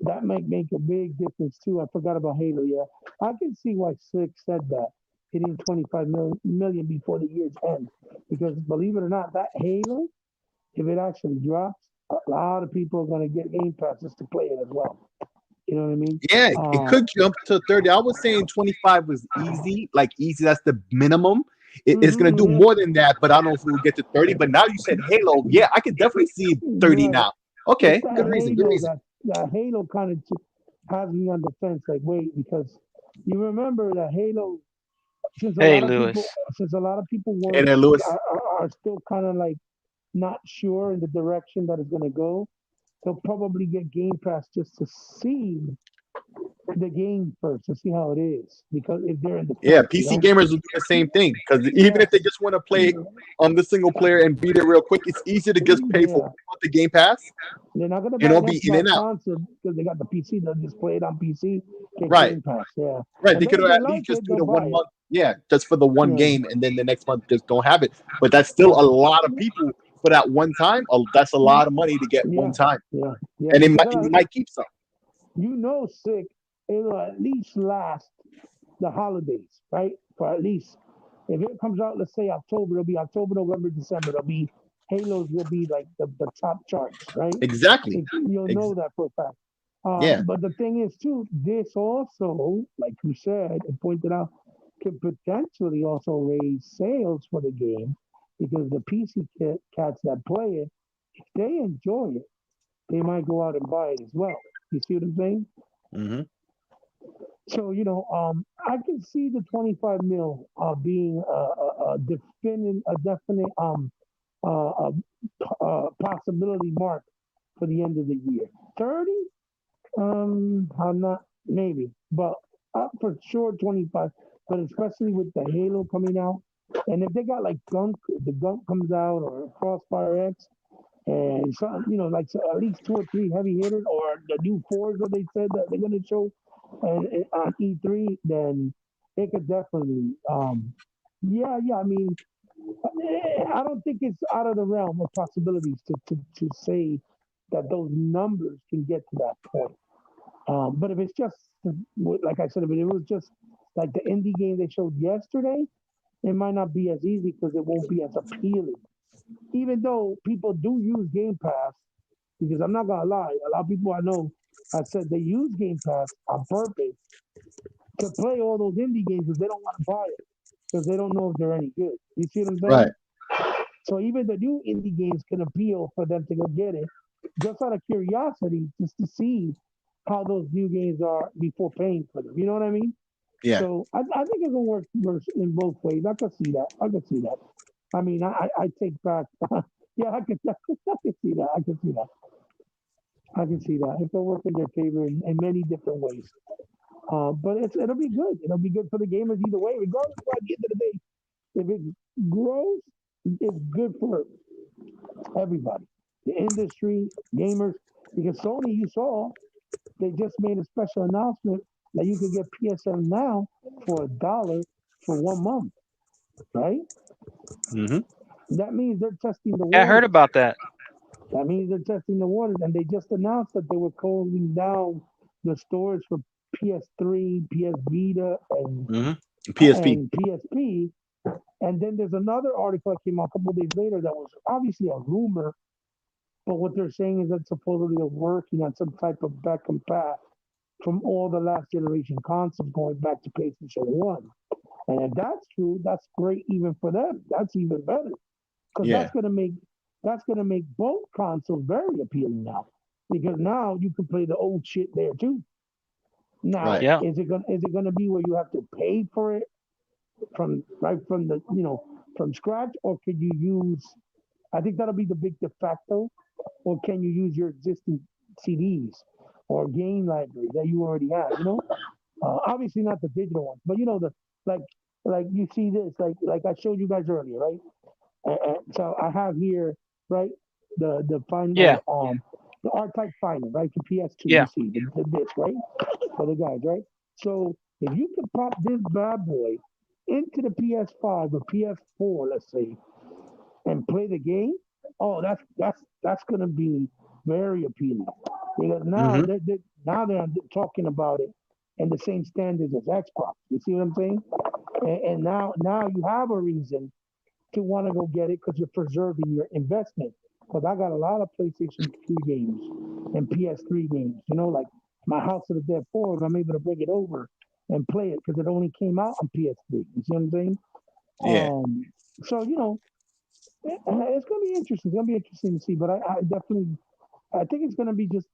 that might make a big difference too. I forgot about Halo. Yeah, I can see why Six said that, hitting 25 million before the year's end, because believe it or not, that Halo, if it actually drops, a lot of people are going to get Game Pass just to play it as well. You know what I mean? Yeah, it could jump to 30. I was saying 25 was easy, like easy. That's the minimum. It's gonna do more than that, but I don't know if we'll get to 30. But now you said Halo, yeah, I could definitely see 30 Right. now. Okay, It's that good reason. Good Halo reason. that Halo kind of has me on the fence. Like, wait, because you remember that Halo, since a Hey, lot of people, Lewis. since a lot of people And weren't then Lewis, are still kind of like not sure in the direction that it's going to go, they'll probably get Game Pass just to see the game first to see how it is. Because if they're in the yeah, fence, PC gamers will do the same thing because even Yeah, if they just want to play on the single player and beat it real quick, it's easier to just pay for yeah. the Game Pass They're not gonna and buy it'll an be in and Xbox out. console because they got the PC. They'll just play it on PC, get Right, Game Pass. Yeah, right. and They then could if they at like least just it, do they'll the buy 1 month, it. yeah, just for the one Yeah, game, and then the next month just don't have it. But that's still a yeah, lot of people for that one time. That's a lot of money to get one yeah, time, yeah. and But they're you gonna, might keep some. Sick. It'll at least last the holidays, right? For at least if it comes out, let's say October, it'll be October, November, December. It'll be Halos will be like the top charts, right? Exactly. You'll know that for a fact. Yeah. But the thing is, too, this also, like you said and pointed out, could potentially also raise sales for the game because the PC cats that play it, if they enjoy it, they might go out and buy it as well. You see what I'm saying? Hmm. So I can see the 25 mil being a definite uh, possibility mark for the end of the year. 30, I'm not maybe, but up for sure 25. But especially with the Halo coming out, and if they got like Gunk, the Gunk comes out or Crossfire X, and some, like at least two or three heavy hitters, or the new fours that they said that they're gonna show on E3, then it could definitely, yeah. I mean, I don't think it's out of the realm of possibilities to say that those numbers can get to that point. But if it's just like I said, if it was just like the indie game they showed yesterday, it might not be as easy because it won't be as appealing. Even though people do use Game Pass, because I'm not gonna lie, a lot of people I know I said they use Game Pass on purpose to play all those indie games because they don't want to buy it because they don't know if they're any good. You see what I'm Right. saying? So even the new indie games can appeal for them to go get it, just out of curiosity, just to see how those new games are before paying for them. You know what I mean? Yeah. So I think it can work in both ways. I can see that. I can see that. I mean, I take back. Yeah, I can see that. I can see that. I can see that. It can work in their favor in many different ways. But it'll be good. It'll be good for the gamers either way, regardless. At the end of the day, if it grows, it's good for Everybody, the industry, gamers, because Sony, you saw, they just made a special announcement that you can get PSN now for $1 for 1 month, right? Hmm. That means they're testing the Yeah, I heard waters. about that. That means they're testing the waters, and they just announced that they were closing down the stores for PS3, PS Vita, Hmm. PSP. and PSP. And then there's another article that came out a couple of days later that was obviously a rumor, but what they're saying is that supposedly they're working on some type of back and path from all the last generation consoles going back to PlayStation 1. And if that's true, that's great even for them. That's even better because Yeah. that's gonna make both consoles very appealing now. Because now you can play the old shit there too. Now, Right. Yeah. is it gonna be where you have to pay for it from right from the from scratch, or can you use? I think that'll be the big de facto. Or can you use your existing CDs or game library that you already have? Obviously not the digital ones, but the like like you see this like I showed you guys earlier, right? So I have here, right, the Yeah. final the R-Type final, right, for PS2. You Yeah. see the disc, right, for the guys, right. So if you can pop this bad boy into the PS5 or PS4, let's say, and play the game, oh, that's gonna be very appealing because now Hmm. they're talking about it in the same standards as Xbox. You see what I'm saying? And now you have a reason to want to go get it because you're preserving your investment. Because I got a lot of PlayStation 2 games and PS3 games. Like my House of the Dead 4, I'm able to bring it over and play it because it only came out on PS3. You see what I'm saying? Yeah. So it's gonna be interesting. It's gonna be interesting to see. But I definitely, I think it's gonna be just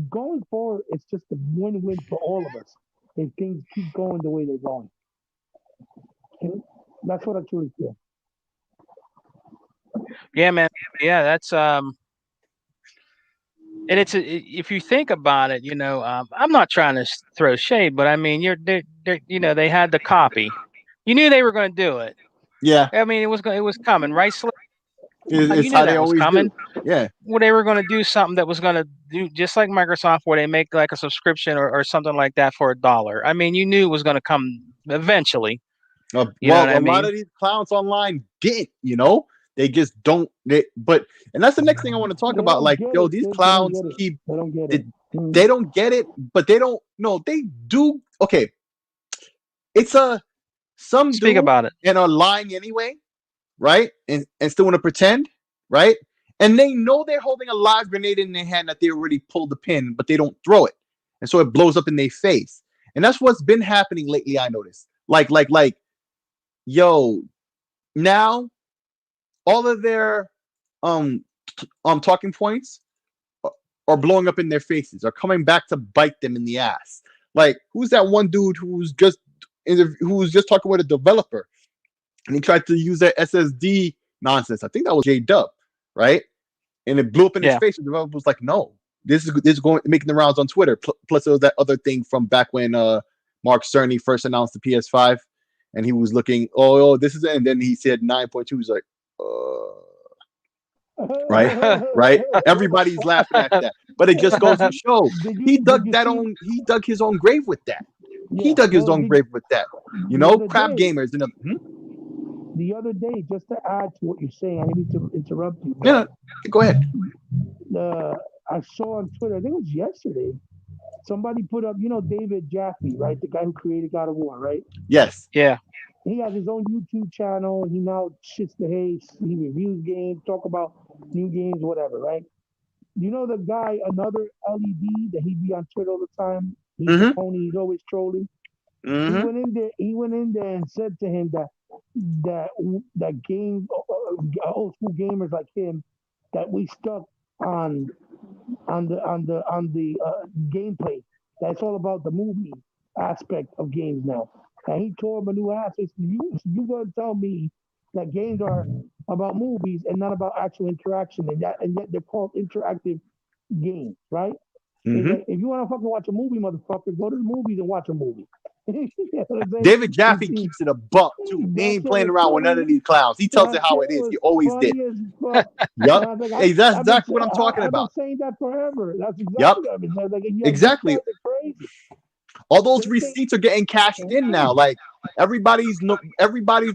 going forward. It's just a win-win for all of us if things keep going the way they're going. Okay? That's what I truly feel. Yeah, man. Yeah, that's and if you think about it, I'm not trying to throw shade, but I mean, they had the copy. You knew they were going to do it. Yeah. I mean, it was coming, right? Slick? You It's knew how they that was always coming. do. Yeah. Well, they were going to do something that was going to do just like Microsoft, where they make like a subscription or something like that for $1. I mean, you knew it was going to come eventually. You know what Well, I a lot mean? of these clowns online didn't, they just don't. And that's the next thing I want to talk They about. don't Like, get yo, it. these They don't clowns get it. keep. They don't get They, it. they don't get it, but they don't. No, they do. Okay, it's some Speak do about it. and are lying anyway, right? And still want to pretend, right? And they know they're holding a live grenade in their hand that they already pulled the pin, but they don't throw it, and so it blows up in their face. And that's what's been happening lately. I noticed. Like, yo, now all of their um talking points are blowing up in their faces, are coming back to bite them in the ass. Like, who's that one dude who was just talking with a developer and he tried to use that SSD nonsense? I think that was J Dub, right? And it blew up in his Yeah. face. The developer was like, "No, this is going making the rounds on Twitter." Plus, there was that other thing from back when Mark Cerny first announced the PS5, and he was looking, "Oh, this is it," and then he said 9.2. He was like, right, right. Everybody's laughing at that, but it just goes to show Did you see? he dug his own grave with that. He Yeah. dug his No. own grave with that. The other Crap day, gamers. the other day, just to add to what you're saying, I didn't mean to interrupt you, but Yeah, go ahead. uh, I saw on Twitter, I think it was yesterday, somebody put up, David Jaffe, right? The guy who created God of War, right? Yes. Yeah. He has his own YouTube channel. He now shits the hay. He reviews games, talk about new games, whatever, right? The guy, another LED that he be on Twitter all the time. He's the Mm-hmm. pony. He's always trolling. He Mm-hmm. went in there. He went in there and said to him that game old school gamers like him that we stuck on the gameplay. That's all about the movie aspect of games now. And he tore him a new ass. He said, you gonna tell me that games are about movies and not about actual interaction, and yet they're called interactive games, right? He's Mm-hmm. like, if you want to fucking watch a movie, motherfucker, go to the movies and watch a movie. You know what I'm saying? David Jaffe It's- keeps it a buck too. He that ain't shit playing was around with none funny. of these clowns. He tells That it how shit it is. was He always did. funny as fuck. Yup. And I was like, Hey, that's I've been, exactly what I'm talking I've been about. saying that forever. That's Yup. exactly what I've been saying. Like, yeah, these Exactly. guys are crazy. All those They think, receipts are getting cashed in now. Like everybody's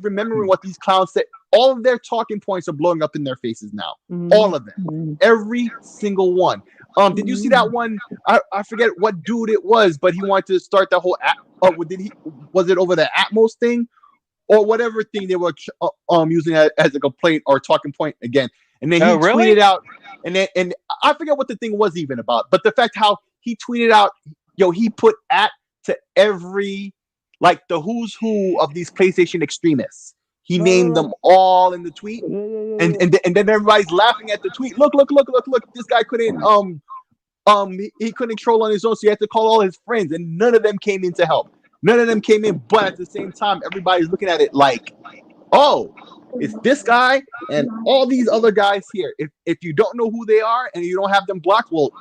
remembering what these clowns said. All of their talking points are blowing up in their faces now. All of them. Mhm. Every single one. Did you see that one? I forget what dude it was, but he wanted to start the whole was it over the Atmos thing or whatever thing they were using as a complaint or talking point again. And then he really? tweeted out, and I forget what the thing was even about, but the fact how he tweeted out, he put to every, like, the who's who of these PlayStation extremists. He named them all in the tweet, and then everybody's laughing at the tweet. Look! This guy couldn't he couldn't troll on his own, so he had to call all his friends, and none of them came in to help. None of them came in, but at the same time, everybody's looking at it like, oh, it's this guy and all these other guys here. If you don't know who they are and you don't have them blocked, well,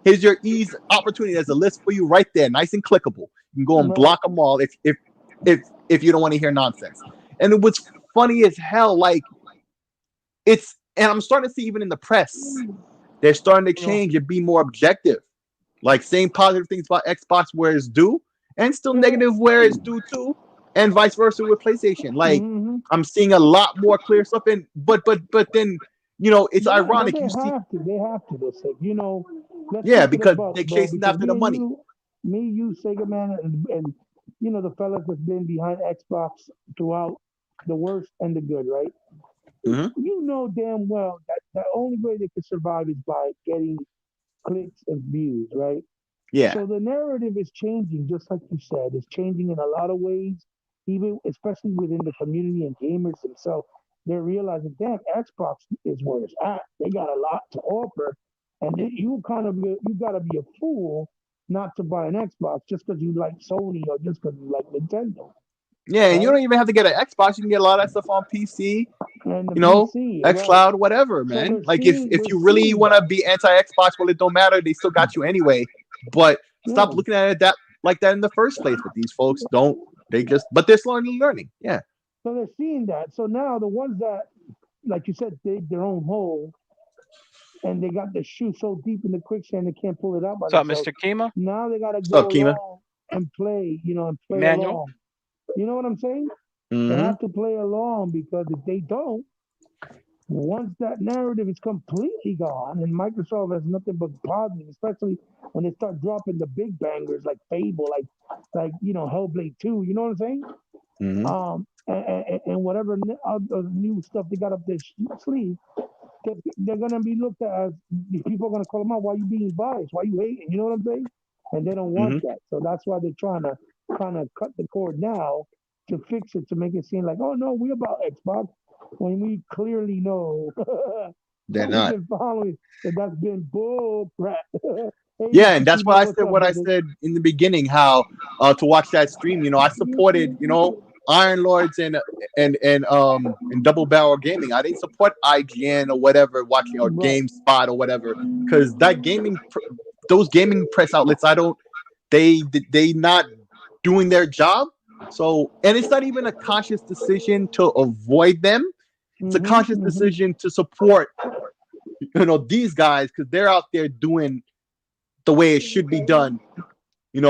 here's your ease opportunity. There's a list for you right there, nice and clickable. You can go and block them all if you don't want to hear nonsense. And it was funny as hell. Like, and I'm starting to see even in the press, they're starting to change and be more objective. Like, saying positive things about Xbox where it's due, and still negative where it's due too, and vice versa with PlayStation. Like, I'm seeing a lot more clear stuff. And but then, it's ironic. They you see, have to. They say, let's yeah, keep it a because buck, they're bro, chasing because after the money. you, Sega Man, and the fellas that's been behind Xbox throughout the worst and the good, right? You know damn well that the only way they can survive is by getting clicks and views, right? Yeah. So the narrative is changing, just like you said. It's changing in a lot of ways, even especially within the community and gamers themselves. They're realizing, damn, Xbox is where it's at. They got a lot to offer, and you gotta be a fool not to buy an Xbox just because you like Sony or just because you like Nintendo. Yeah, and you don't even have to get an Xbox. You can get a lot of that stuff on PC, And the PC, xCloud, whatever, man. Like, if you really want to be anti-Xbox, well, it don't matter. They still got you anyway. But stop looking at it like that in the first place. But these folks don't. But they're slowly learning. Yeah. So they're seeing that. So now the ones that, like you said, dig their own hole, and they got the shoe so deep in the quicksand they can't pull it out by What's up, themselves. Mr. Kima? Now they gotta go along and play, Manual. along. You know what I'm saying? Mm-hmm. They have to play along, because if they don't, once that narrative is completely gone, and Microsoft has nothing but positive, especially when they start dropping the big bangers like Fable, like Hellblade 2. You know what I'm saying? Mm-hmm. And whatever other new stuff they got up their sleeve, they're gonna be looked at as, people are gonna call them out. Why you being biased? Why you hating? You know what I'm saying? And they don't want that. So that's why they're trying to kind of cut the cord now to fix it, to make it seem like, oh no, we're about Xbox, when we clearly know they're not. That's been bull crap. Yeah, and that's why I said what I said in the beginning, how to watch that stream, I supported, Iron Lords and Double Barrel Gaming. I didn't support IGN or whatever, watching, or GameSpot or whatever, because that those gaming press outlets, they not doing their job. So, and it's not even a conscious decision to avoid them. It's a conscious decision to support, these guys, because they're out there doing the way it should be done, and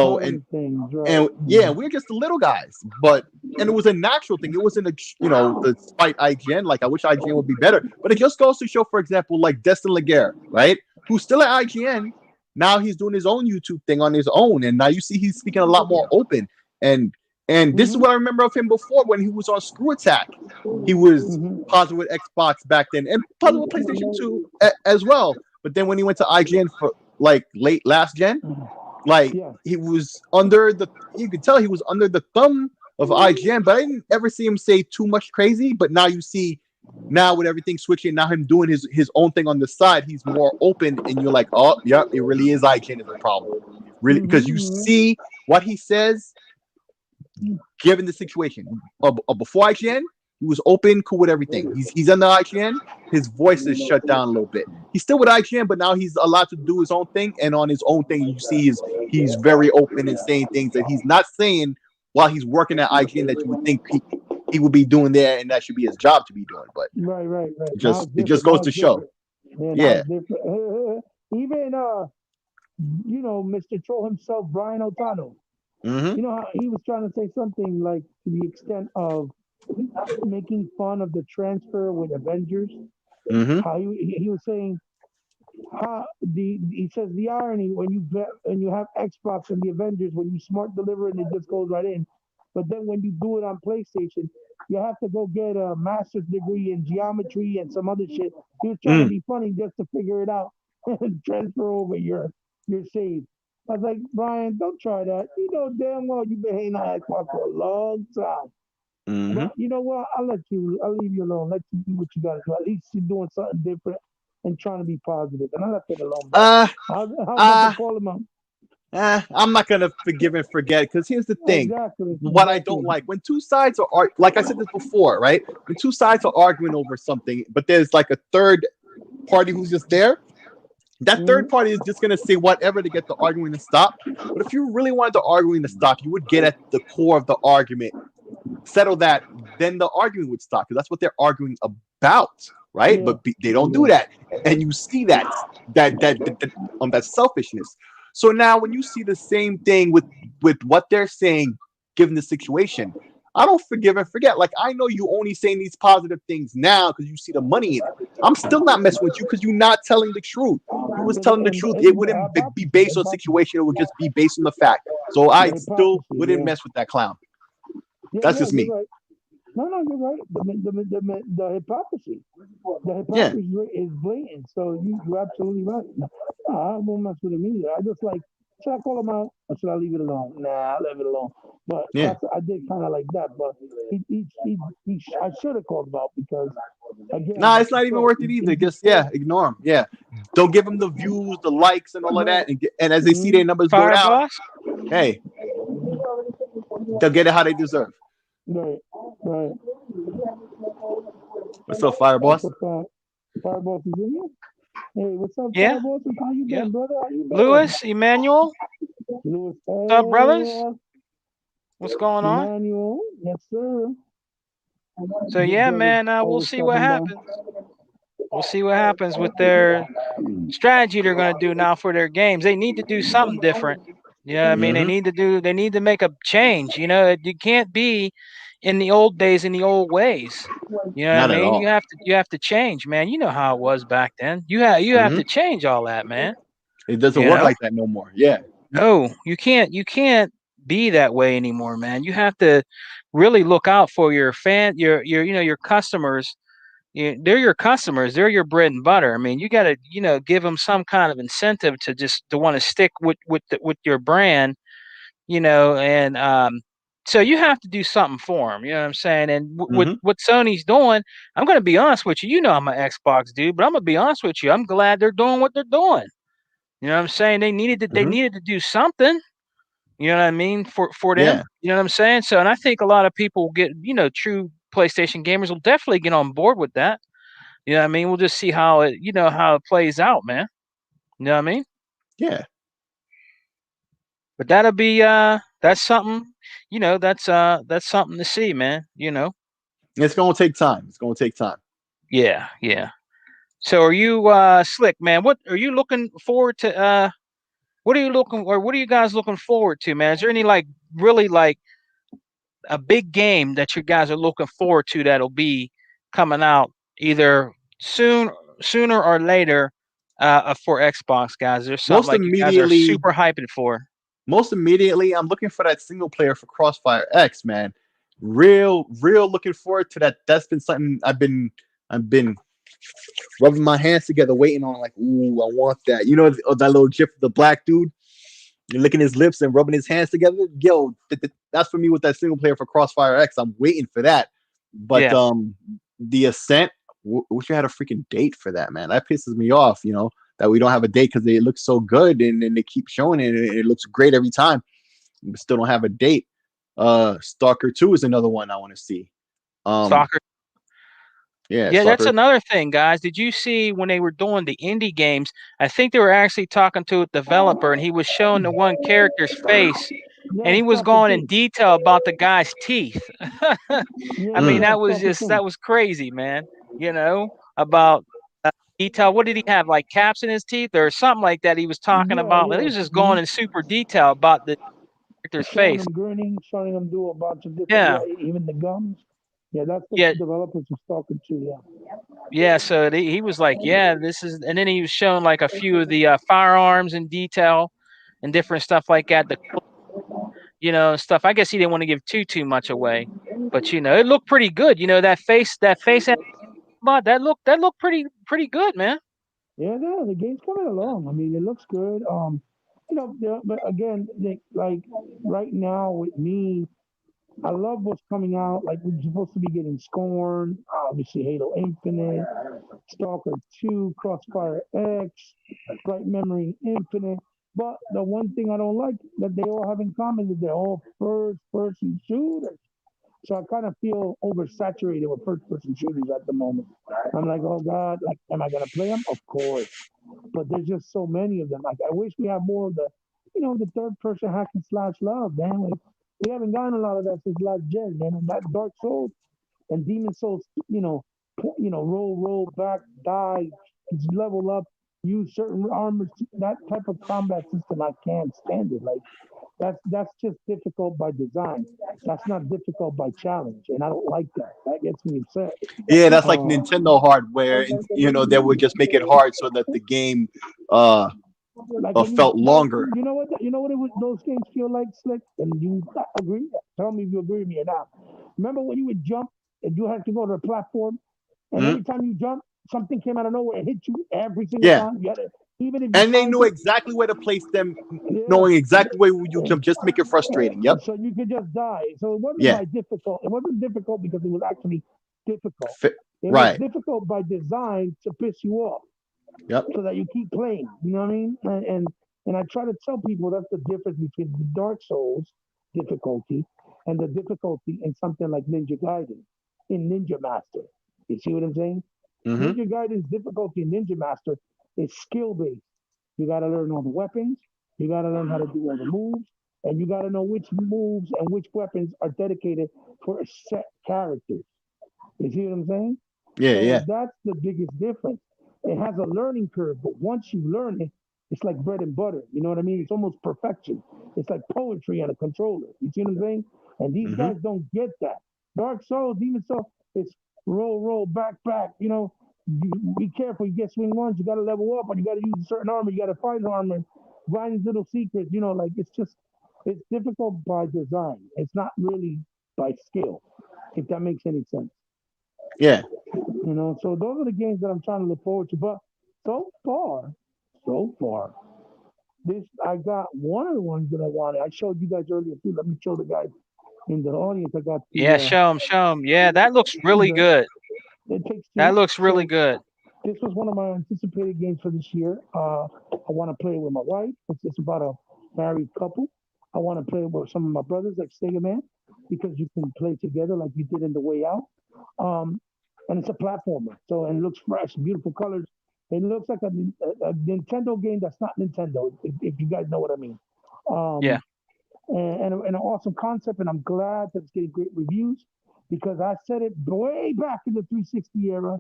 we're just the little guys. And it was a natural thing. It wasn't despite IGN. Like, I wish IGN would be better, but it just goes to show, for example, like Destin Laguerre, right, who's still at IGN. Now he's doing his own YouTube thing on his own, and now you see he's speaking a lot more open. And this is what I remember of him before, when he was on Screw Attack. He was positive with Xbox back then, and positive with PlayStation 2 as well. But then when he went to IGN for like late last gen, he was you could tell he was under the thumb of IGN, but I didn't ever see him say too much crazy. But now you see, with everything switching, now him doing his own thing on the side, he's more open, and you're like, oh, yeah, it really is IGN is the problem. Really, because you see what he says, given the situation. Before IGN, he was open, cool with everything. He's under IGN, his voice is shut down a little bit. he's still with IGN, but now he's allowed to do his own thing. And on his own thing, you see he's very open and saying things that he's not saying while he's working at IGN that you would think he would be doing there, and that should be his job to be doing. But right. it just goes to show. Yeah. Even Mr. Troll himself, Brian Otano. Mm-hmm. You know how he was trying to say something like to the extent of making fun of the transfer with Avengers. Mm-hmm. How he was saying he says the irony when you have Xbox and the Avengers, when you smart deliver and it just goes right in, but then when you do it on PlayStation, you have to go get a master's degree in geometry and some other shit. He was trying to be funny just to figure it out and transfer over your save. I was like, Brian, don't try that. You know damn well you've been hating on Xbox for a long time. Mm-hmm. But you know what? I'll leave you alone. Let you do what you gotta do. At least you're doing something different and trying to be positive. And I left it alone. How's about to call him out? I'm not gonna forgive and forget, because here's the thing. Exactly. What I don't like when two sides are like I said this before, right? When two sides are arguing over something, but there's like a third party who's just there. That third party is just gonna say whatever to get the arguing to stop. But if you really wanted the arguing to stop, you would get at the core of the argument, settle that, then the arguing would stop, because that's what they're arguing about, right? But they don't do that, and you see that selfishness. So now when you see the same thing with what they're saying, given the situation, I don't forgive and forget. Like, I know you only saying these positive things now because you see the money in it. I'm still not messing with you because you're not telling the truth. You was telling the truth. It wouldn't be based on situation. It would just be based on the fact. So I still wouldn't mess with that clown. That's just me. Right. No, you're right. The hypocrisy. The hypocrisy is blatant. So you're absolutely right. I won't mess with him either. I just like, should I call him out or should I leave it alone? Nah, I'll leave it alone. But I did kind of like that. But I should have called him out because, again. Nah, it's not even worth it either. Just, ignore him. Yeah. Don't give him the views, the likes, and all of that. And as they see their numbers go down, hey, they'll get it how they deserve. Right. What's up, Fireboss? Fireboss is in here? Hey, what's up, Yeah. Fireboss? How you been, brother? How you been? Louis, Emmanuel. Louis, What's up, brothers? What's going on? Emmanuel, yes, sir. So yeah, man, we'll see what happens. We'll see what happens with their strategy they're going to do now for their games. They need to do something different. You know what I mean? They need to make a change. You know, you can't be in the old days, in the old ways. You know what I mean? You have to change, man. You know how it was back then. You have to change all that, man. It doesn't work like that no more. Yeah. No, you can't be that way anymore, man. You have to really look out for your your customers. They're your customers. They're your bread and butter. I mean, you got to, give them some kind of incentive to want to stick with your brand, and so you have to do something for them. You know what I'm saying? And with what Sony's doing, I'm going to be honest with you. You know, I'm an Xbox dude, but I'm going to be honest with you. I'm glad they're doing what they're doing. You know what I'm saying? They needed to do something. You know what I mean? For them. Yeah. You know what I'm saying? So, and I think a lot of people get, true PlayStation gamers will definitely get on board with that. You know what I mean? We'll just see how it plays out, man. You know what I mean? Yeah. But that'll be that's something, that's something to see, man. It's gonna take time. Yeah. So are you Slick, man? What are you looking forward to? What are you guys looking forward to, man? Is there any really a big game that you guys are looking forward to that'll be coming out either sooner or later for Xbox, guys? There's something you guys are super hyped for. Most immediately, I'm looking for that single player for Crossfire X, man. Real looking forward to that. That's been something I've been rubbing my hands together, waiting on. Like, ooh, I want that. You know, that little gif of the black dude, you're licking his lips and rubbing his hands together. Yo, that's for me with that single player for Crossfire X. I'm waiting for that. But the Ascent, wish you had a freaking date for that, man. That pisses me off. That we don't have a date because it looks so good and they keep showing it. It looks great every time. We still don't have a date. Stalker 2 is another one I want to see. Stalker. Yeah, Yeah, that's soccer. another thing, guys. Did you see when they were doing the indie games? I think they were actually talking to a developer, and he was showing the one character's face, and Yeah, he was soccer going in too. detail about the guy's teeth. Yeah, I mean, yeah, Mm. yeah, that was soccer just that too. was crazy, man. About detail. What did he have, like caps in his teeth or something like that? He was talking Yeah, about. He yeah. was just going in super detail about the character's Showing face. them grinning, showing them do a bunch of different, Yeah, yeah, even the gums. Yeah, that's the yeah, developers was talking to. Yeah, yeah. So he was like, yeah, this is, and then he was showing like a few of the firearms in detail and different stuff like that. The stuff. I guess he didn't want to give too much away, but it looked pretty good. That face, that looked pretty good, man. yeah, no, the game's coming along. I mean, it looks good. But again, like right now with me, I love what's coming out. Like we're supposed to be getting Scorn, obviously Halo Infinite, Stalker 2, Crossfire X, Bright Memory Infinite. But the one thing I don't like that they all have in common is they're all first person shooters. So I kind of feel oversaturated with first person shooters at the moment. I'm like, oh God, like, am I gonna play them? Of course. But there's just so many of them. Like I wish we had more of the third person hack and slash love, man. Like we haven't gotten a lot of that since last gen, man. And that Dark Souls and Demon Souls, roll back, die, level up, use certain armors. That type of combat system, I can't stand it. Like that's just difficult by design. That's not difficult by challenge, and I don't like that. That gets me upset. Yeah, that's like Uh, Nintendo hardware, and they would just make it hard so that the game uh, like when felt longer. you know what those games feel like, Slick, and you agree. Tell me if you agree with me or not. Remember when you would jump and you had to go to a platform, and Mhm. every time you jump, something came out of nowhere and hit you every single Yeah, time. You had to, even if you and they timed knew it, exactly where to place them, yeah. knowing exactly where you jump, just to make it frustrating. Yep. So you could just die. So it wasn't Yeah. by difficult. It wasn't difficult because it was actually difficult. Fi- It was right. difficult by design to piss you off, Yep. so that you keep playing. You know what I mean? And I try to tell people that's the difference between the Dark Souls difficulty and the difficulty in something like Ninja Gaiden in Ninja Master. You see what I'm saying? Hmm. Ninja Gaiden's difficulty in Ninja Master is skill based. You got to learn all the weapons. You got to learn how to do all the moves, and you got to know which moves and which weapons are dedicated for a set characters. You see what I'm saying? Yeah. So Yeah. that's the biggest difference. It has a learning curve, but once you learn it, it's like bread and butter. You know what I mean? It's almost perfection. It's like poetry on a controller. You see what I'm saying? And these Hmm. guys don't get that. Dark Souls, Demon Souls, it's roll, back, back. You be careful. You get swing ones, you got to level up, and you got to use a certain armor. You got to find armor, find these little secrets. Like it's difficult by design. It's not really by skill, if that makes any sense. Yeah. So those are the games that I'm trying to look forward to. But so far, this I got one of the ones that I wanted. I showed you guys earlier too. Let me show the guys in the audience. I got the Yeah, show him. Yeah, that looks really the good. It Takes That Two. looks really So good. this was one of my anticipated games for this year. I want to play it with my wife. It's about a married couple. I want to play it with some of my brothers, like Sega Man, because you can play together like you did in The Way Out. Um, and it's a platformer, and it looks fresh, beautiful colors. It looks like a Nintendo game that's not Nintendo, if you guys know what I mean. Yeah. Um, and an awesome concept, and I'm glad that it's getting great reviews because I said it way back in the 360 era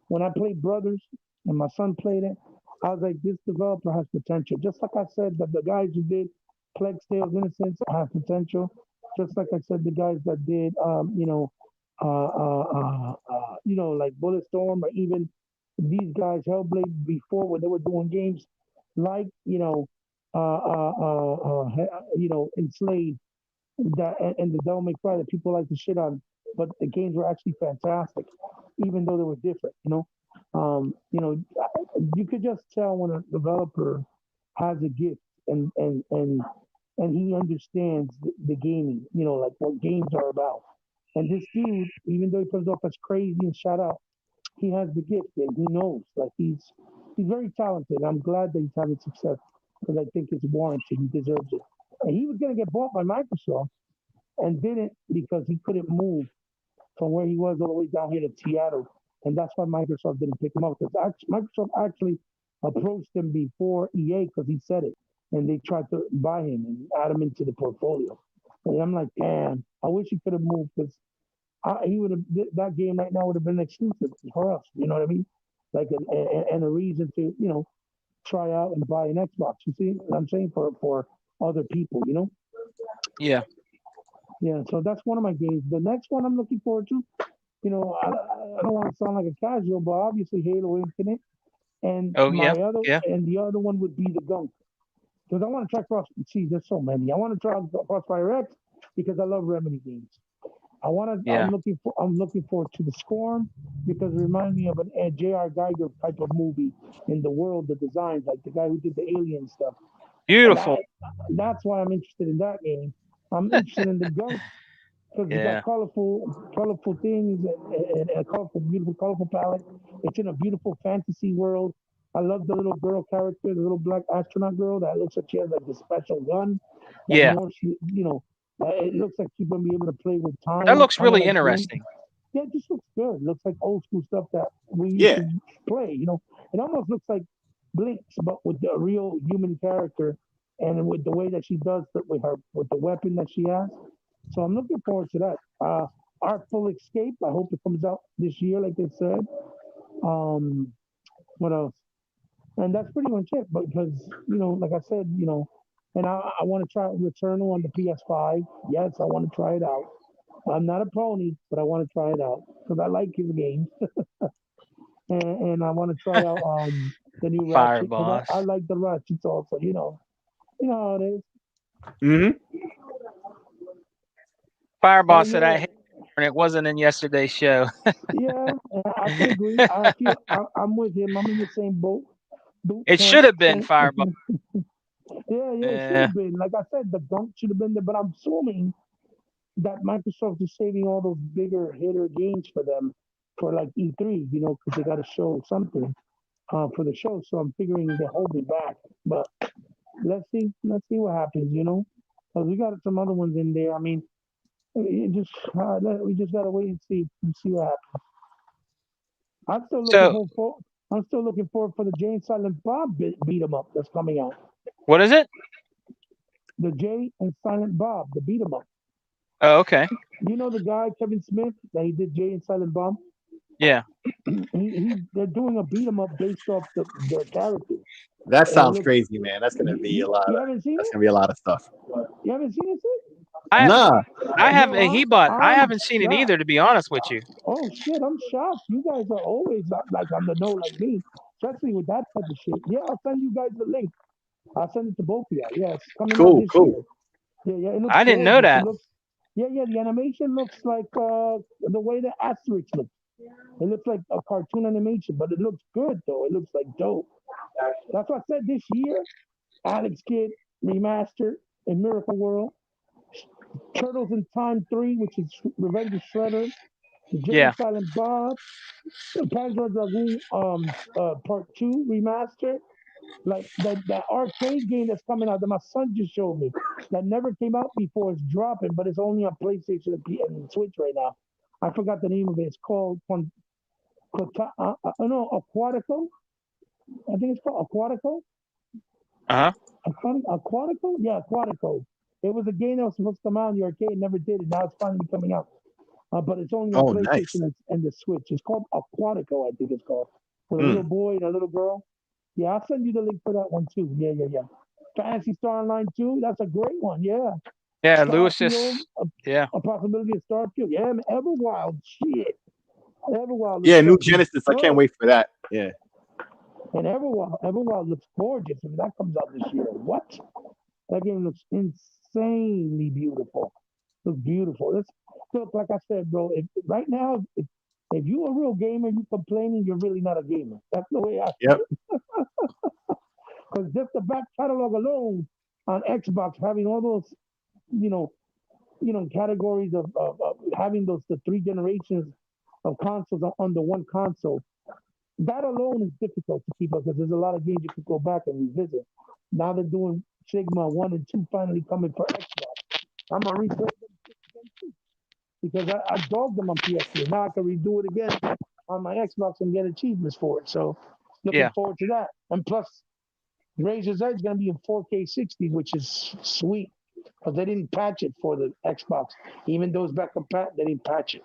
when I played Brothers and my son played it. I was like, this developer has potential. Just like I said that the guys who did Plague Tales Innocence have potential. Just like I said, the guys that did, like Bulletstorm, or even these guys, Hellblade, before when they were doing games like, Enslaved, and the Devil May Cry that people like to shit on, but the games were actually fantastic, even though they were different. You could just tell when a developer has a gift and he understands the gaming. Like what games are about. And this dude, even though he comes off as crazy and shut out, he has the gift and he knows. Like he's very talented. I'm glad that he's having success because I think it's warranted. He deserves it. And he was going to get bought by Microsoft and didn't because he couldn't move from where he was all the way down here to Seattle and that's why Microsoft didn't pick him up because Microsoft actually approached him before EA because he said it, and they tried to buy him and add him into the portfolio. And I'm like, damn, I wish he could have moved because he would have that game right now would have been exclusive for us. You know what I mean? Like and a reason to try out and buy an Xbox. You see what I'm saying for other people. Yeah. Yeah. So that's one of my games. The next one I'm looking forward to. I don't want to sound like a casual, but obviously Halo Infinite, and Oh yeah. Yeah. the other one would be the Gunk because I want to try Cross. See, there's so many. I want to try Crossfire X because I love Remedy games. I want to. Yeah. I'm looking forward to the Scorn because it reminds me of a J.R. Geiger type of movie in the world, the designs, like the guy who did the Alien stuff. And Beautiful. that's why I'm interested in that game. I'm interested in the Gunk because it's Yeah. got colorful things and a colorful, beautiful, colorful palette. It's in a beautiful fantasy world. I love the little girl character, the little black astronaut girl that looks like she has like the special gun. That Yeah. more it looks like she's gonna be able to play with time, That looks kind of really like Blink. interesting. Yeah, it just looks good. It looks like old school stuff that we used Yeah. to play. It almost looks like Blinks, but with the real human character and with the way that she does it with the weapon that she has. So I'm looking forward to that. Artful Escape. I hope it comes out this year, like they said. Um, what else? And that's pretty much it. But because like I said, and I want to try Returnal on the PS5. Yes, I want to try it out. I'm not a pony, but I want to try it out because I like his games, and I want to try out the new Fire Ratchet because I Boss. like the Ratchets also. You know how it is. Hmm. Fire Oh Boss said I yeah, hate it and it wasn't in yesterday's show. yeah. I can agree. I'm with him. I'm in the same boot It camp. should have been Same. Fire Boss. Yeah. It should Yeah. have been. Like I said, the gunk should have been there. But I'm assuming that Microsoft is saving all those bigger hitter games for them for like E3, because they got to show something for the show. So I'm figuring they're holding back. But let's see what happens, 'Cause we got some other ones in there. I mean, we just gotta wait and see what happens. I'm still looking So for. I'm still looking forward for the Jay and Silent Bob beat 'em up that's coming out. what is it? The Jay and Silent Bob, the beat 'em up. Oh, okay. You know the guy Kevin Smith that he did Jay and Silent Bob. Yeah. They're doing a beat 'em up based off their characters, That and it sounds looks. crazy, man. That's gonna be a lot of. You haven't seen That's it? gonna be a lot of stuff. You haven't seen it? Sid? I Nah. I have Yo, a he bought. I I'm haven't seen it shocked. either, to be honest with you. Oh shit, I'm shocked. You guys are always like on the know like me, especially with that type of shit. Yeah, I'll send you guys the link. I'll send it to both of you. Yeah, it's coming out Cool. this Cool. year. Yeah, it looks I didn't know gorgeous. It that. looks, yeah. The animation looks like the way the Asterix looks. It looks like a cartoon animation, but it looks good though. It looks like dope. That's what I said this year. Alex Kidd remastered in Miracle World. Turtles in Time 3, which is Revenge of Shredder. Jay Yeah. and Silent Bob. Panzer Dragoon Part 2 remaster. Like that arcade game that's coming out that my son just showed me that never came out before is dropping, but it's only on PlayStation and Switch right now. I forgot the name of it. It's called no, Aquatico. I think it's called Aquatico. Uh huh. Aquatico? Yeah, Aquatico. It was a game that was supposed to come out in the arcade, never did it. Now it's finally coming out. But it's only on Oh, PlayStation nice. and the Switch. It's called Aquatico, I think it's called. With a Mm. little boy and a little girl. Yeah, I'll send you the link for that one too. Yeah. Fantasy Star Online 2, that's a great one. Yeah. Yeah. Lewis Starfield, just. Yeah. a possibility of Starfield. Yeah, man, Everwild, shit. Everwild looks Yeah, New fucking Genesis. I can't dope. wait for that. Yeah. And Everwild looks gorgeous. If that comes out this year, what? That game looks insanely beautiful. Looks beautiful. Look, like I said, bro. Right now, if you're a real gamer, you complaining, you're really not a gamer. That's the way I see Yep. it. Because just the back catalog alone on Xbox, having all those, you know, categories of having the three generations of consoles on the one console, that alone is difficult to keep up because there's a lot of games you could go back and revisit. Now they're doing Sigma 1 and 2 finally coming for Xbox. I'm gonna replay them again too because I dogged them on PS3. Now I can redo it again on my Xbox and get achievements for it. So looking Yeah. forward to that. And plus, Razor's Edge is going to be in 4K 60, which is sweet. But they didn't patch it for the Xbox. Even though it's back up pat, they didn't patch it.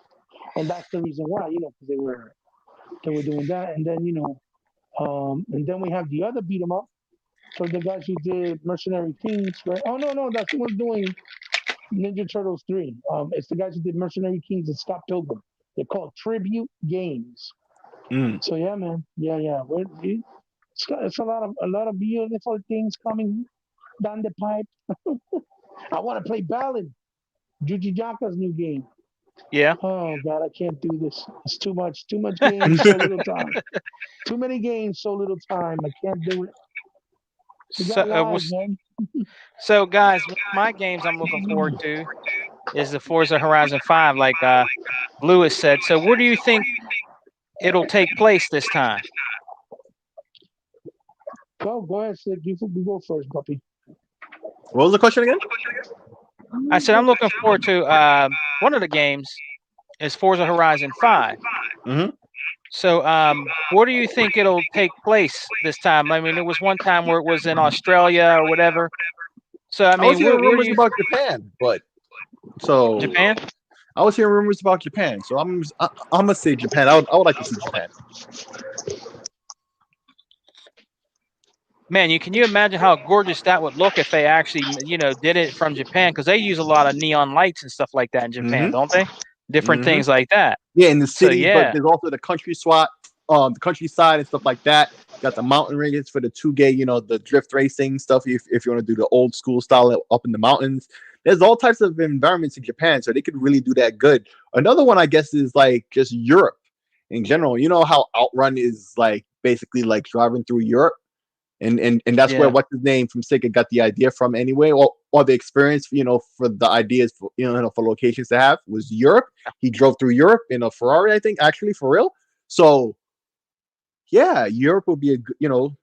And that's the reason why, because they were doing that. And then, and then we have the other beat 'em up from the guys who did Mercenary Kings, right? Oh no, that's the one doing Ninja Turtles 3. It's the guys who did Mercenary Kings and Scott Pilgrim. They're called Tribute Games. So yeah, man, yeah. It's a lot of beautiful things coming down the pipe. I want to play Ballad, Juji Jaka's new game. Yeah. Oh God, I can't do this. It's too much games, so little time. Too many games, so little time. I can't do it. We got lives, man. So guys, one of my games I'm looking forward to is the Forza Horizon 5, like Blue has said. So where do you think it'll take place this time? Go ahead, Slick. You go first, puppy. What was the question again? I said I'm looking forward to one of the games is Forza Horizon 5. Mm-hmm. So where do you think it'll take place this time? I mean, it was one time where it was in Australia or whatever. So I mean, I was hearing rumors about Japan, but Japan. I was hearing rumors about Japan, so I'm gonna say Japan. I would like to see Japan. Man, can you imagine how gorgeous that would look if they actually, did it from Japan? Because they use a lot of neon lights and stuff like that in Japan, don't they? Different things like that. Yeah, in the city, So, but there's also the the countryside and stuff like that. You got the mountain ranges for the 2G, the drift racing stuff. If you want to do the old school style up in the mountains, there's all types of environments in Japan, so they could really do that good. Another one, I guess, is like just Europe in general. You know how Outrun is like basically like driving through Europe. And that's where what's his name from Sega got the idea from anyway, or the experience, for the ideas for for locations to have was Europe. He drove through Europe in a Ferrari, I think, actually, for real. So yeah, Europe would be Europe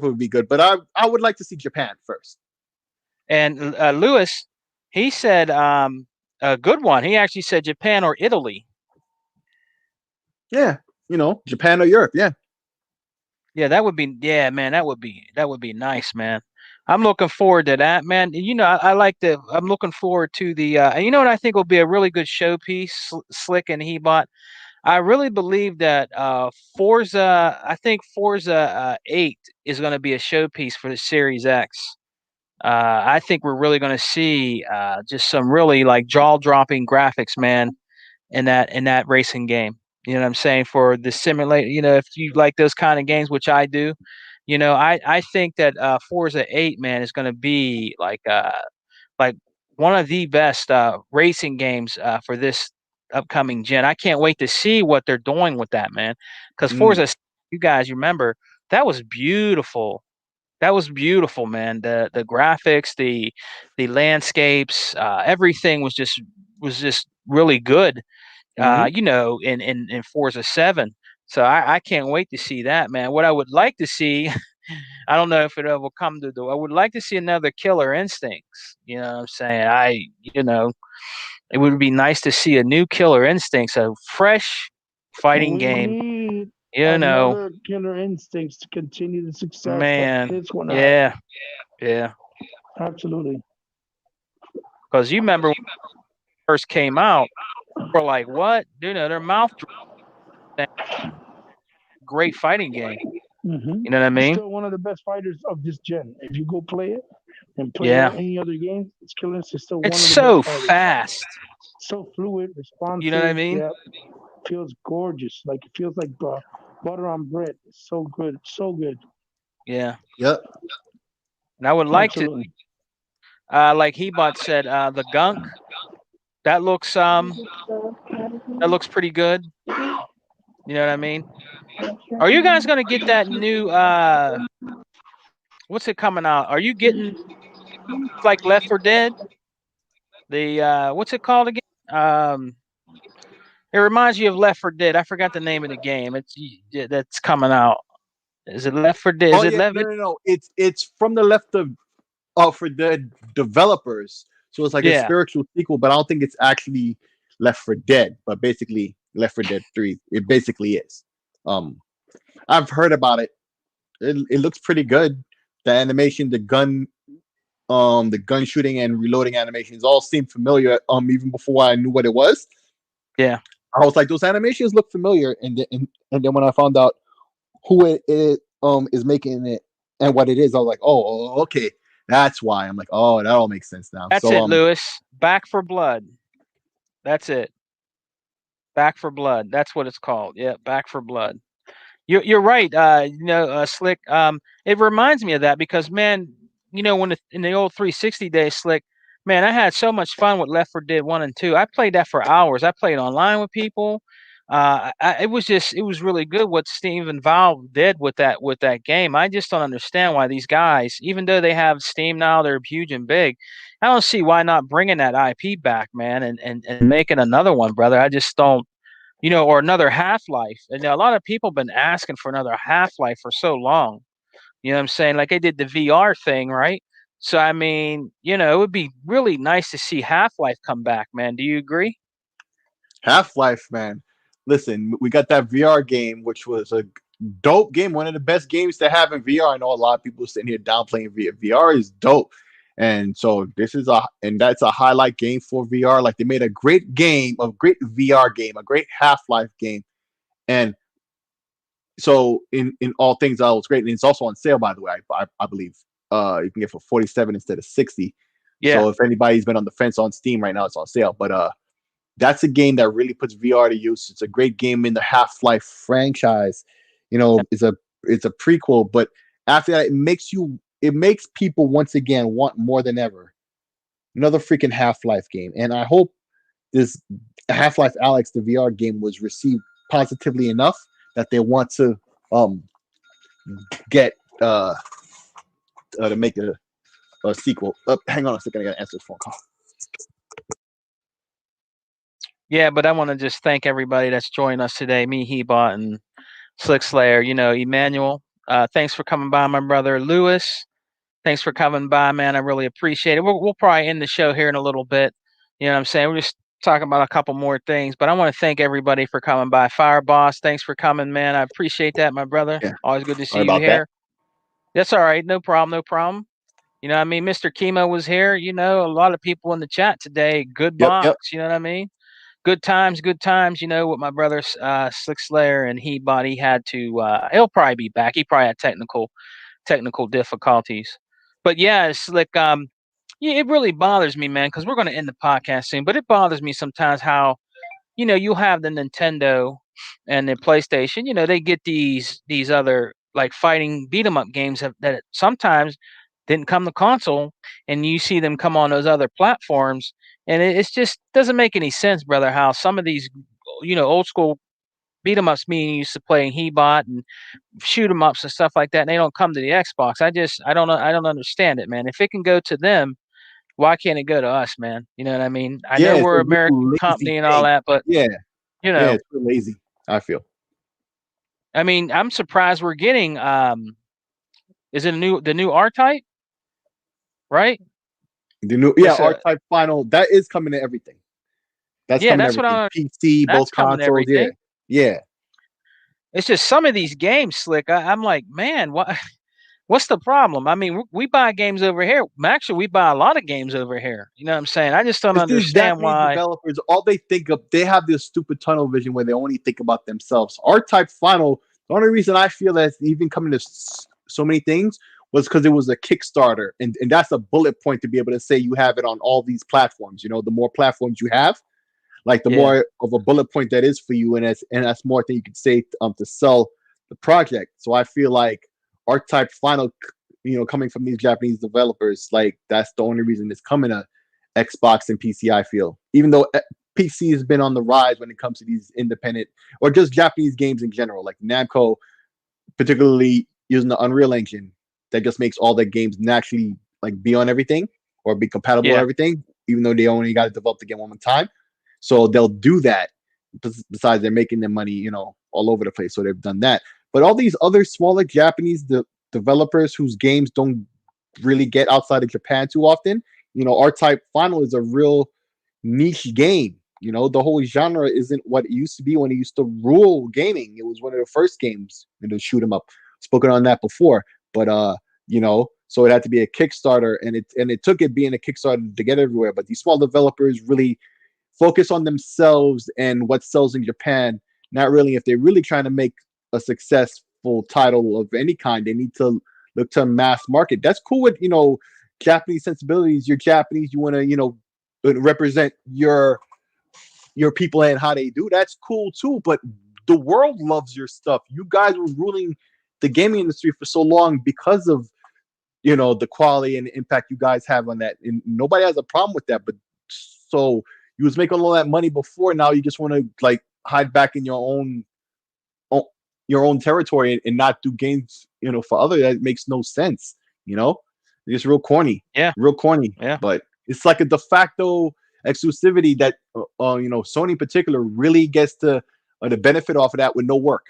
would be good, but I would like to see Japan first. And Lewis, he said a good one. He actually said Japan or Italy. Yeah, Japan or Europe. Yeah. Yeah, that would be man, that would be nice, man. I'm looking forward to that, man. I'm looking forward to the and you know what I think will be a really good showpiece, Slick and Hebot. I really believe that Forza 8 is going to be a showpiece for the Series X. I think we're really going to see just some really like jaw-dropping graphics, man, in that racing game. You know what I'm saying? For the simulator, if you like those kind of games, which I do, I think that Forza 8, man, is going to be like one of the best racing games for this upcoming gen. I can't wait to see what they're doing with that, man. Because Forza, you guys remember that was beautiful. That was beautiful, man. The graphics, the landscapes, everything was just really good. In Forza 7. So I can't wait to see that, man. What I would like to see, I don't know if it ever come to do. I would like to see another Killer Instincts. You know what I'm saying? It would be nice to see a new Killer Instincts, a fresh fighting game. Another Killer Instincts to continue the success. Man, this one. Yeah, absolutely. Because you remember when it first came out, we're like, what? Their mouth. Great fighting game. Mm-hmm. You know what I mean? Still one of the best fighters of this gen. If you go play it and play any other game, it's Killer Instinct. Still one of the so best fast, so fluid, responsive. You know what I mean? Yeah, feels gorgeous. Like it feels like butter on bread. It's so good, so good. Yeah. Yep. And I would like to, like Hebot said, the Gunk. That looks pretty good. You know what I mean? Are you guys gonna get that new what's it coming out? Are you getting like Left 4 Dead? The what's it called again? It reminds you of Left 4 Dead. I forgot the name of the game. That's coming out. Is it Left 4 Dead? No. It's from the Left 4 Dead developers. So it's like a spiritual sequel, but I don't think it's actually Left 4 Dead. But basically, Left 4 Dead 3. It basically is. I've heard about it. It looks pretty good. The animation, the gun shooting and reloading animations all seem familiar. Even before I knew what it was. Yeah. I was like, those animations look familiar, and then when I found out who it is making it and what it is, I was like, oh, okay, that's why. I'm like, oh, that all makes sense now. That's so, it, Lewis. Back for Blood. That's it. Back for Blood. That's what it's called. Yeah, Back for Blood. You're right. Slick. It reminds me of that because, man, when in the old 360 days, Slick, man, I had so much fun with Left 4 Dead 1 and 2. I played that for hours. I played online with people. It was really good what Steve and Valve did with that game. I just don't understand why these guys, even though they have Steam now, they're huge and big. I don't see why not bringing that IP back, man, and making another one, brother. I just don't. Or another Half-Life. And a lot of people have been asking for another Half-Life for so long. You know what I'm saying? Like they did the VR thing, right? So, I mean, it would be really nice to see Half-Life come back, man. Do you agree? Half-Life, man. Listen, we got that VR game, which was a dope game, one of the best games to have in VR. I know a lot of people sitting here downplaying VR. VR is dope. And so that's a highlight game for VR. Like they made a great game, a great VR game, a great Half-Life game. And so in all things, that was great. And it's also on sale, by the way, I believe. You can get for 47 instead of 60. Yeah. So if anybody's been on the fence on Steam right now, it's on sale. But that's a game that really puts VR to use. It's a great game in the Half-Life franchise. It's a prequel, but after that, it makes people once again want more than ever another freaking Half-Life game. And I hope this Half-Life Alyx, the VR game, was received positively enough that they want to get to make a sequel. Hang on a second, I gotta answer this phone call. Yeah, but I want to just thank everybody that's joined us today. Me, Hebot, and Slick Slayer. Emmanuel. Thanks for coming by, my brother. Lewis, thanks for coming by, man. I really appreciate it. We'll probably end the show here in a little bit. You know what I'm saying? We're just talking about a couple more things, but I want to thank everybody for coming by. Fire Boss, thanks for coming, man. I appreciate that, my brother. Yeah. Always good to see you here. That's all right. No problem. No problem. You know what I mean? Mr. Chemo was here. A lot of people in the chat today. Good box. Yep. You know what I mean? Good times. With my brother Slick Slayer, and he had to. He'll probably be back. He probably had technical difficulties. But yeah, it's like it really bothers me, man, because we're going to end the podcast soon. But it bothers me sometimes how you'll have the Nintendo and the PlayStation. They get these other like fighting beat 'em up games that sometimes didn't come to console, and you see them come on those other platforms. And it's just doesn't make any sense, brother, how some of these, old school beat 'em ups me used to play in Hebot and shoot 'em ups and stuff like that, and they don't come to the Xbox. I don't understand it, man. If it can go to them, why can't it go to us, man? You know what I mean? I know we're an American company and all that, but it's too lazy, I feel. I mean, I'm surprised we're getting is it the new R-Type? Right? The new R-Type Final that is coming to everything. That's what I'm PC, both consoles. Yeah. It's just some of these games, Slick. I'm like, man, what's the problem? I mean, we buy games over here. Actually, we buy a lot of games over here. You know what I'm saying? I just don't understand why developers all they think of. They have this stupid tunnel vision where they only think about themselves. R-Type Final. The only reason I feel that's even coming to so many things was because it was a Kickstarter, and that's a bullet point to be able to say you have it on all these platforms. The more platforms you have, like the more of a bullet point that is for you, and that's more thing you could say to sell the project. So I feel like R-Type Final, coming from these Japanese developers, like that's the only reason it's coming to Xbox and PC. I feel, even though PC has been on the rise when it comes to these independent or just Japanese games in general, like Namco, particularly using the Unreal Engine. That just makes all their games naturally like be on everything or be compatible with everything, even though they only got to develop the game one time. So they'll do that. Besides, they're making their money, all over the place. So they've done that. But all these other smaller Japanese developers whose games don't really get outside of Japan too often, R-Type Final is a real niche game. You know, the whole genre isn't what it used to be when it used to rule gaming. It was one of the first games, shoot 'em up. Spoken on that before, but so it had to be a Kickstarter, and it took it being a Kickstarter to get everywhere. But these small developers really focus on themselves and what sells in Japan. Not really if they're really trying to make a successful title of any kind. They need to look to mass market. That's cool with Japanese sensibilities. You're Japanese. You want to represent your people and how they do. That's cool too. But the world loves your stuff. You guys were ruling the gaming industry for so long because of the quality and the impact you guys have on that, and nobody has a problem with that. But so you was making all that money before, now you just want to like hide back in your own territory and not do games for others. That makes no sense. It's just real corny. Yeah, real corny. Yeah, but it's like a de facto exclusivity that Sony in particular really gets the benefit off of that with no work,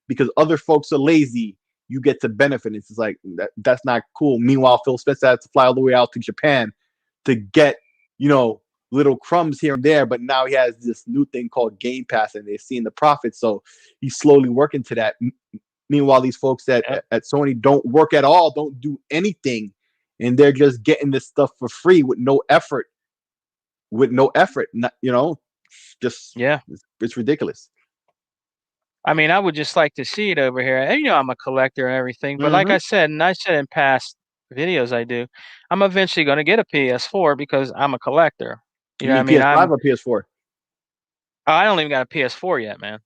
because other folks are lazy. You get to benefit. It's just like that's not cool. Meanwhile, Phil Spencer had to fly all the way out to Japan to get little crumbs here and there, but now he has this new thing called Game Pass, and they're seeing the profits, so he's slowly working to that. Meanwhile, these folks at Sony don't work at all, don't do anything, and they're just getting this stuff for free with no effort. Not, just it's ridiculous. I mean, I would just like to see it over here. And, I'm a collector and everything, but like I said, and I said in past videos I'm eventually going to get a PS4 because I'm a collector. You know what I mean? PS5 or PS4? I don't even got a PS4 yet, man.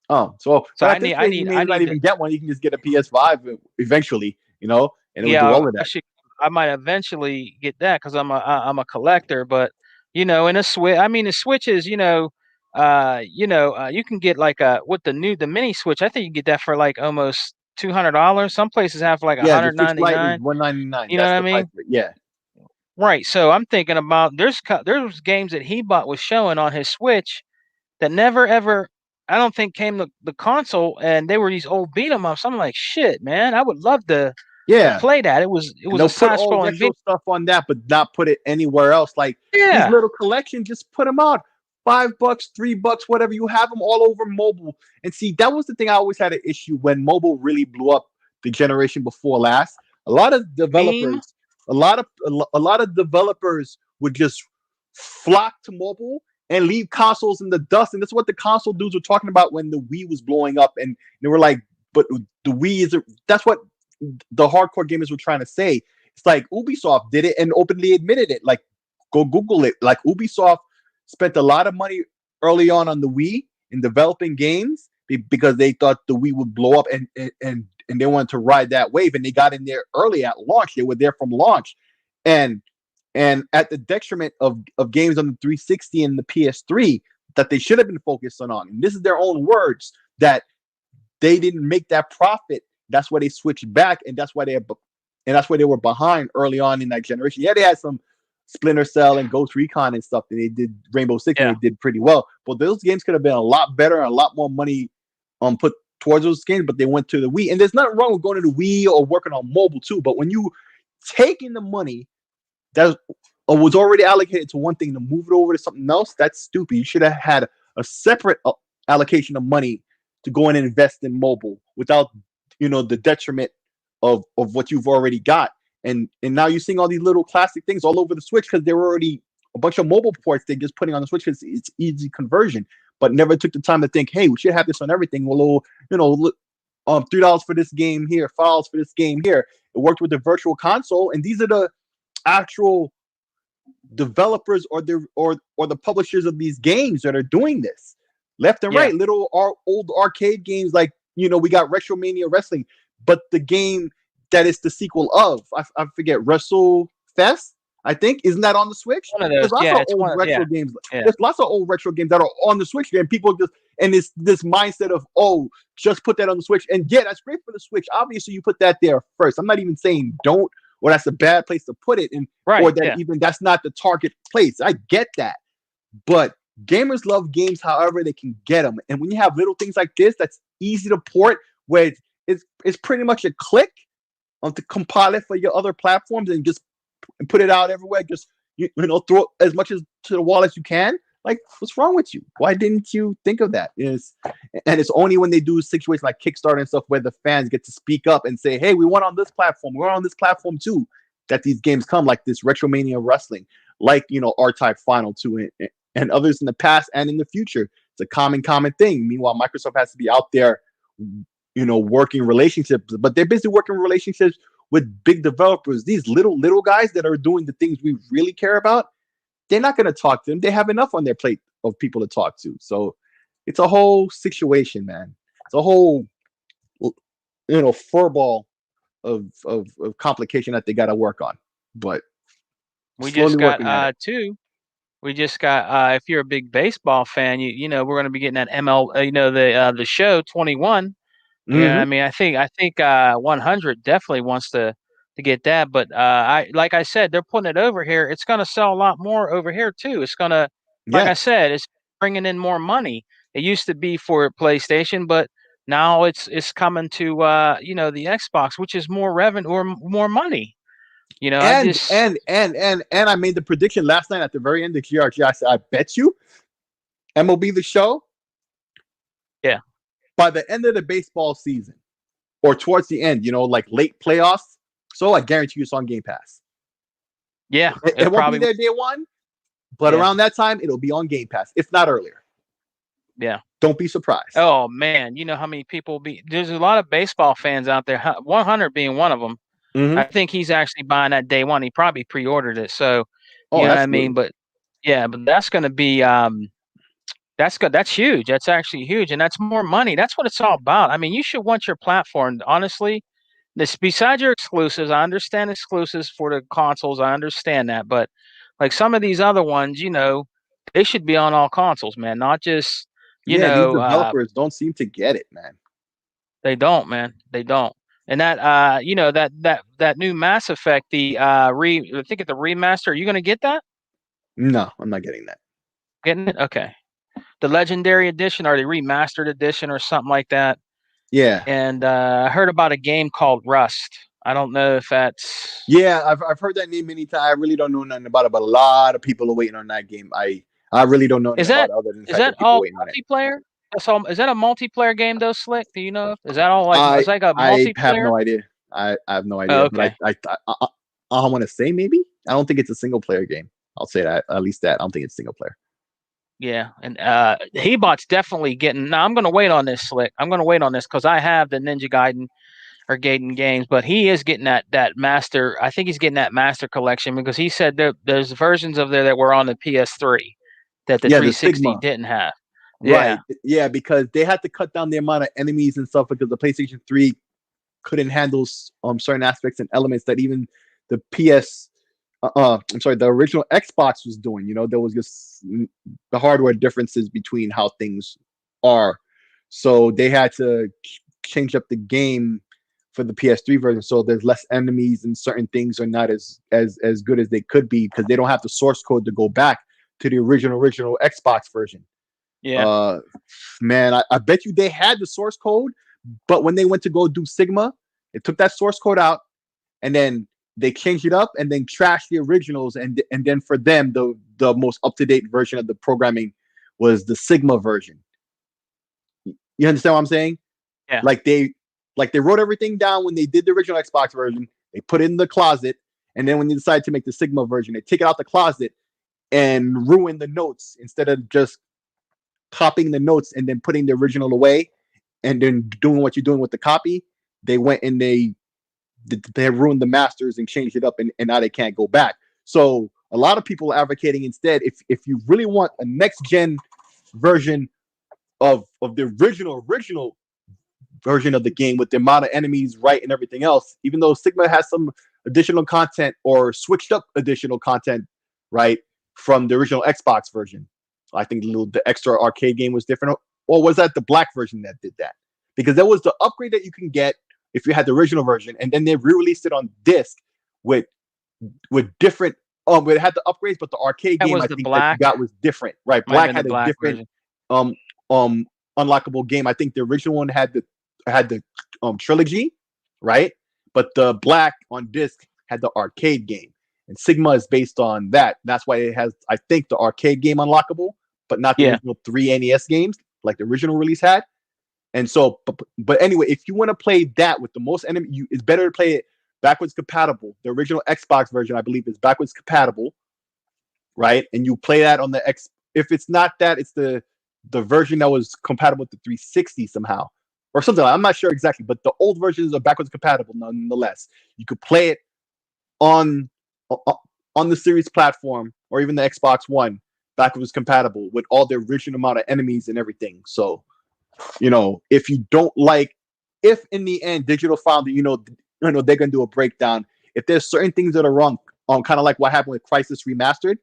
Oh, so I need not even get one. You can just get a PS5 eventually, and it will do all of that. I might eventually get that because I'm a collector, but in a Switch, I mean, the Switch is, you can get like with the mini Switch. I think you can get that for like almost $200. Some places have like $199, $199. You know what I mean? Yeah. Right. So I'm thinking about there's games that he bought was showing on his Switch that never ever, I don't think, came to the console, and they were these old beat 'em ups. I'm like, shit, man, I would love to play that. It was a side scrolling stuff on that, but not put it anywhere else. Like these little collections, just put them out. $5, $3, whatever. You have them all over mobile. And see, that was the thing I always had an issue when mobile really blew up the generation before last. A lot of developers, a lot of developers would just flock to mobile and leave consoles in the dust. And that's what the console dudes were talking about when the Wii was blowing up. And they were like, but the Wii that's what the hardcore gamers were trying to say. It's like Ubisoft did it and openly admitted it. Like, go Google it. Like, Ubisoft spent a lot of money early on the Wii in developing games because they thought the Wii would blow up, and they wanted to ride that wave, and they got in there early at launch. They were there from launch, and at the detriment of games on the 360 and the PS3 that they should have been focused on. And this is their own words, that they didn't make that profit. That's why they switched back, and that's why they were behind early on in that generation. Yeah, they had some Splinter Cell and Ghost Recon and stuff, and they did Rainbow Six, and they did pretty well. But those games could have been a lot better and a lot more money put towards those games, but they went to the Wii. And there's nothing wrong with going to the Wii or working on mobile too. But when you taking the money that was already allocated to one thing to move it over to something else, that's stupid. You should have had a separate allocation of money to go in and invest in mobile without the detriment of what you've already got. And now you're seeing all these little classic things all over the Switch because there were already a bunch of mobile ports they're just putting on the Switch because it's easy conversion, but never took the time to think, hey, we should have this on everything. Well, $3 for this game here, $5 for this game here. It worked with the virtual console, and these are the actual developers or the publishers of these games that are doing this left and right. Little old arcade games like we got Retromania Wrestling, but the game that is the sequel of, I forget, Wrestle Fest, I think. Isn't that on the Switch? There's lots of old retro games. There's lots of old retro games that are on the Switch, and people just, and it's this mindset of, just put that on the Switch. And yeah, that's great for the Switch. Obviously, you put that there first. I'm not even saying don't, or that's a bad place to put it, or that even that's not the target place. I get that. But gamers love games however they can get them. And when you have little things like this, that's easy to port, where it's pretty much a click to compile it for your other platforms and just put it out everywhere. Just throw as much as to the wall as you can. Like, what's wrong with you? Why didn't you think of that? And it's only when they do situations like Kickstarter and stuff where the fans get to speak up and say, hey, we want on this platform. We're on this platform too. That these games come, like this Retromania Wrestling, like, R-Type Final 2 and others in the past and in the future. It's a common thing. Meanwhile, Microsoft has to be out there, working relationships, but they're busy working relationships with big developers. These little guys that are doing the things we really care about, they're not going to talk to them. They have enough on their plate of people to talk to. So it's a whole situation, man. It's a whole, furball of complication that they got to work on. But we slowly just got working at it. too. We just got if you're a big baseball fan, we're going to be getting that the show 21. Yeah, Mhm. I mean, I think 100 definitely wants to get that, but like I said, they're putting it over here. It's going to sell a lot more over here too. It's going to, like I Yeah. said, it's bringing in more money. It used to be for PlayStation, but now it's coming to the Xbox, which is more revenue or more money. I And just I made the prediction last night at the very end of GRG. I said, I bet you MLB The Show. Yeah. By the end of the baseball season, or towards the end, like late playoffs. So I guarantee you it's on Game Pass. Yeah, it won't be there day one, but around that time it'll be on Game Pass, if not earlier. Yeah. Don't be surprised. Oh man, you know how many people there's a lot of baseball fans out there. 100 being one of them. Mhm. I think he's actually buying that day one. He probably pre-ordered it. So, Oh, you know what I absolutely. mean? But that's going to be that's good. That's huge. That's actually huge, and that's more money. That's what it's all about. I mean, you should want your platform. Honestly, besides your exclusives, I understand exclusives for the consoles. I understand that, but like some of these other ones, they should be on all consoles, man. Not just these developers don't seem to get it, man. They don't, man. They don't. And that that new Mass Effect, I think it's the remaster. Are you gonna get that? No, I'm not getting that. Getting it? Okay. The Legendary Edition or the Remastered Edition or something like that. Yeah. And I heard about a game called Rust. I don't know if that's. Yeah, I've heard that name many times. I really don't know nothing about it, but a lot of people are waiting on that game. I really don't know anything about it other than the fact that people all waiting on it. multiplayer? So is that a multiplayer game though, Slick? Do you know? Is that all like it's like a multiplayer? I have no idea. I have no idea. Oh, okay. But I want to say maybe. I don't think it's a single player game. I'll say that. At least that. I don't think it's single player. Yeah, and Hebot's definitely getting. Now I'm going to wait on this, Slick. I'm going to wait on this because I have the Ninja Gaiden or Gaiden games, but he is getting that master. I think he's getting that master collection because he said there's versions of there that were on the PS3 that the 360 didn't have. Right. Yeah, because they had to cut down the amount of enemies and stuff because the PlayStation 3 couldn't handle certain aspects and elements that even the the original Xbox was doing. There was just the hardware differences between how things are. So they had to change up the game for the PS3 version. So there's less enemies and certain things are not as good as they could be because they don't have the source code to go back to the original Xbox version. Yeah. Man, I bet you they had the source code, but when they went to go do Sigma, they took that source code out and then they changed it up and then trashed the originals. And then for them, the most up-to-date version of the programming was the Sigma version. You understand what I'm saying? Yeah. Like they wrote everything down when they did the original Xbox version. They put it in the closet. And then when they decided to make the Sigma version, they take it out the closet and ruin the notes instead of just copying the notes and then putting the original away and then doing what you're doing with the copy. They went and they ruined the masters and changed it up and now they can't go back. So a lot of people are advocating instead, if you really want a next gen version of the original version of the game with the amount of enemies, right, and everything else, even though Sigma has some additional content or switched up additional content, right, from the original Xbox version. I think the extra arcade game was different. Or was that the black version that did that? Because there was the upgrade that you can get if you had the original version, and then they re-released it on disc with different. It had the upgrades, but the arcade game I think that you got was different. Right, black had a different unlockable game. I think the original one had the trilogy, right? But the black on disc had the arcade game, and Sigma is based on that. That's why it has, I think, the arcade game unlockable. but not the Yeah. original 3 NES games like the original release had. And so, but anyway, if you want to play that with the most enemy, it's better to play it backwards compatible. The original Xbox version, I believe, is backwards compatible, right? And you play that on the X. If it's not that, it's the version that was compatible with the 360 somehow, or something. I'm not sure exactly, but the old versions are backwards compatible nonetheless. You could play it on the series platform or even the Xbox One backwards compatible with all the original amount of enemies and everything. So, if you don't like, if in the end Digital Foundry, they're gonna do a breakdown. If there's certain things that are wrong, kind of like what happened with Crisis Remastered,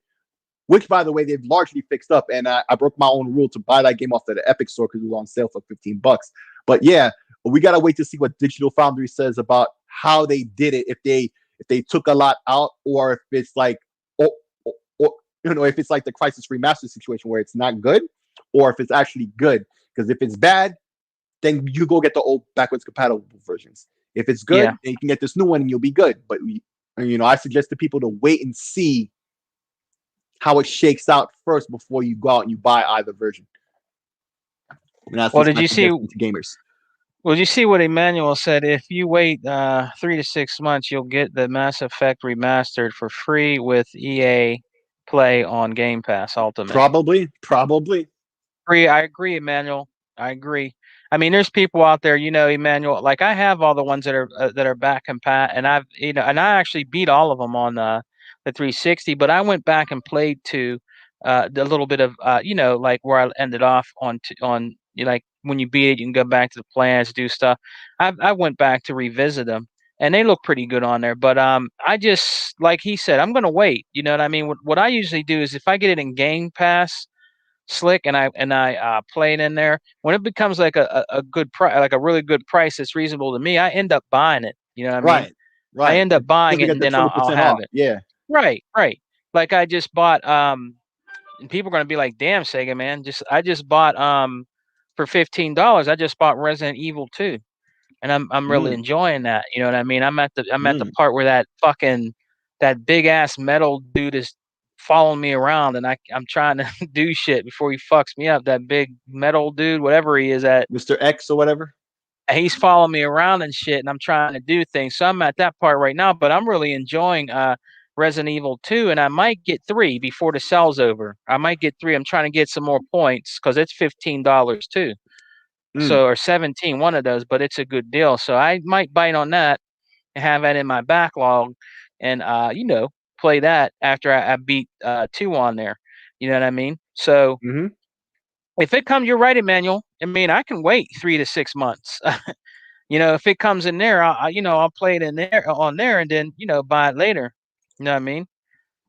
which by the way they've largely fixed up, and I broke my own rule to buy that game off of the Epic Store because it was on sale for $15. But yeah, we gotta wait to see what Digital Foundry says about how they did it. If they took a lot out, or if it's like, or if it's like the Crisis Remastered situation where it's not good, or if it's actually good. Because if it's bad, then you go get the old backwards compatible versions. If it's good, then you can get this new one and you'll be good. But I suggest to people to wait and see how it shakes out first before you go out and you buy either version. And that's Well, did you see to gamers? Well, you see what Emmanuel said? If you wait 3 to 6 months, you'll get the Mass Effect Remastered for free with EA Play on Game Pass Ultimate. Probably. I agree, Emmanuel. I agree. I mean, there's people out there, Emmanuel. Like I have all the ones that are back compat, and and I actually beat all of them on the 360. But I went back and played to the little bit of like where I ended off on like when you beat it, you can go back to the plans, do stuff. I went back to revisit them, and they look pretty good on there. But I just, like he said, I'm gonna wait. You know what I mean? What I usually do is if I get it in Game Pass Slick and I play it in there, when it becomes like a good price, like a really good price that's reasonable to me, I end up buying it. You know what I mean? Right. I end up buying it and then I'll have it. Yeah. Right. Like I just bought and people are gonna be like, damn, Sega man, I just bought for $15, I just bought Resident Evil 2. And I'm really enjoying that. You know what I mean? I'm at the part where that big ass metal dude is following me around, and I'm trying to do shit before he fucks me up. That big metal dude, whatever he is, at Mr. X or whatever. He's following me around and shit, and I'm trying to do things. So I'm at that part right now, but I'm really enjoying Resident Evil 2, and I might get 3 before the sale's over. I might get 3. I'm trying to get some more points because it's $15 too. So, or 17, one of those, but it's a good deal. So I might bite on that and have that in my backlog and, play that after I beat 2 on there. You know what I mean? So if it comes, you're right, Emmanuel. I mean, I can wait 3 to 6 months. If it comes in there, I'll play it in there on there and then, buy it later. You know what I mean?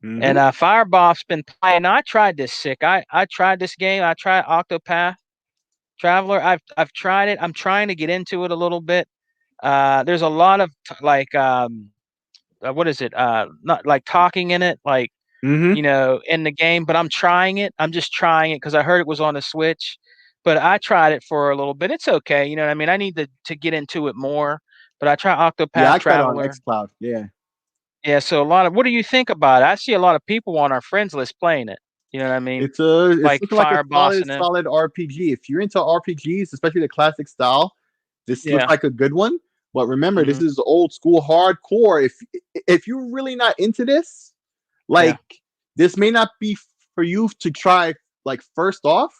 And Firebuff's been playing. I tried this sick. I tried this game. I tried Octopath Traveler. I've tried it. I'm trying to get into it a little bit. There's a lot of what is it? Not like talking in it, like in the game. But I'm trying it. I'm just trying it because I heard it was on the Switch. But I tried it for a little bit. It's okay. You know what I mean? I need to get into it more. But I try Octopath Traveler. On xCloud. Yeah. Yeah. So what do you think about it? I see a lot of people on our friends list playing it. You know what I mean? It's like a solid RPG. If you're into RPGs, especially the classic style, this looks like a good one. But remember, this is old school hardcore. If you're really not into this, this may not be for you to try. Like first off,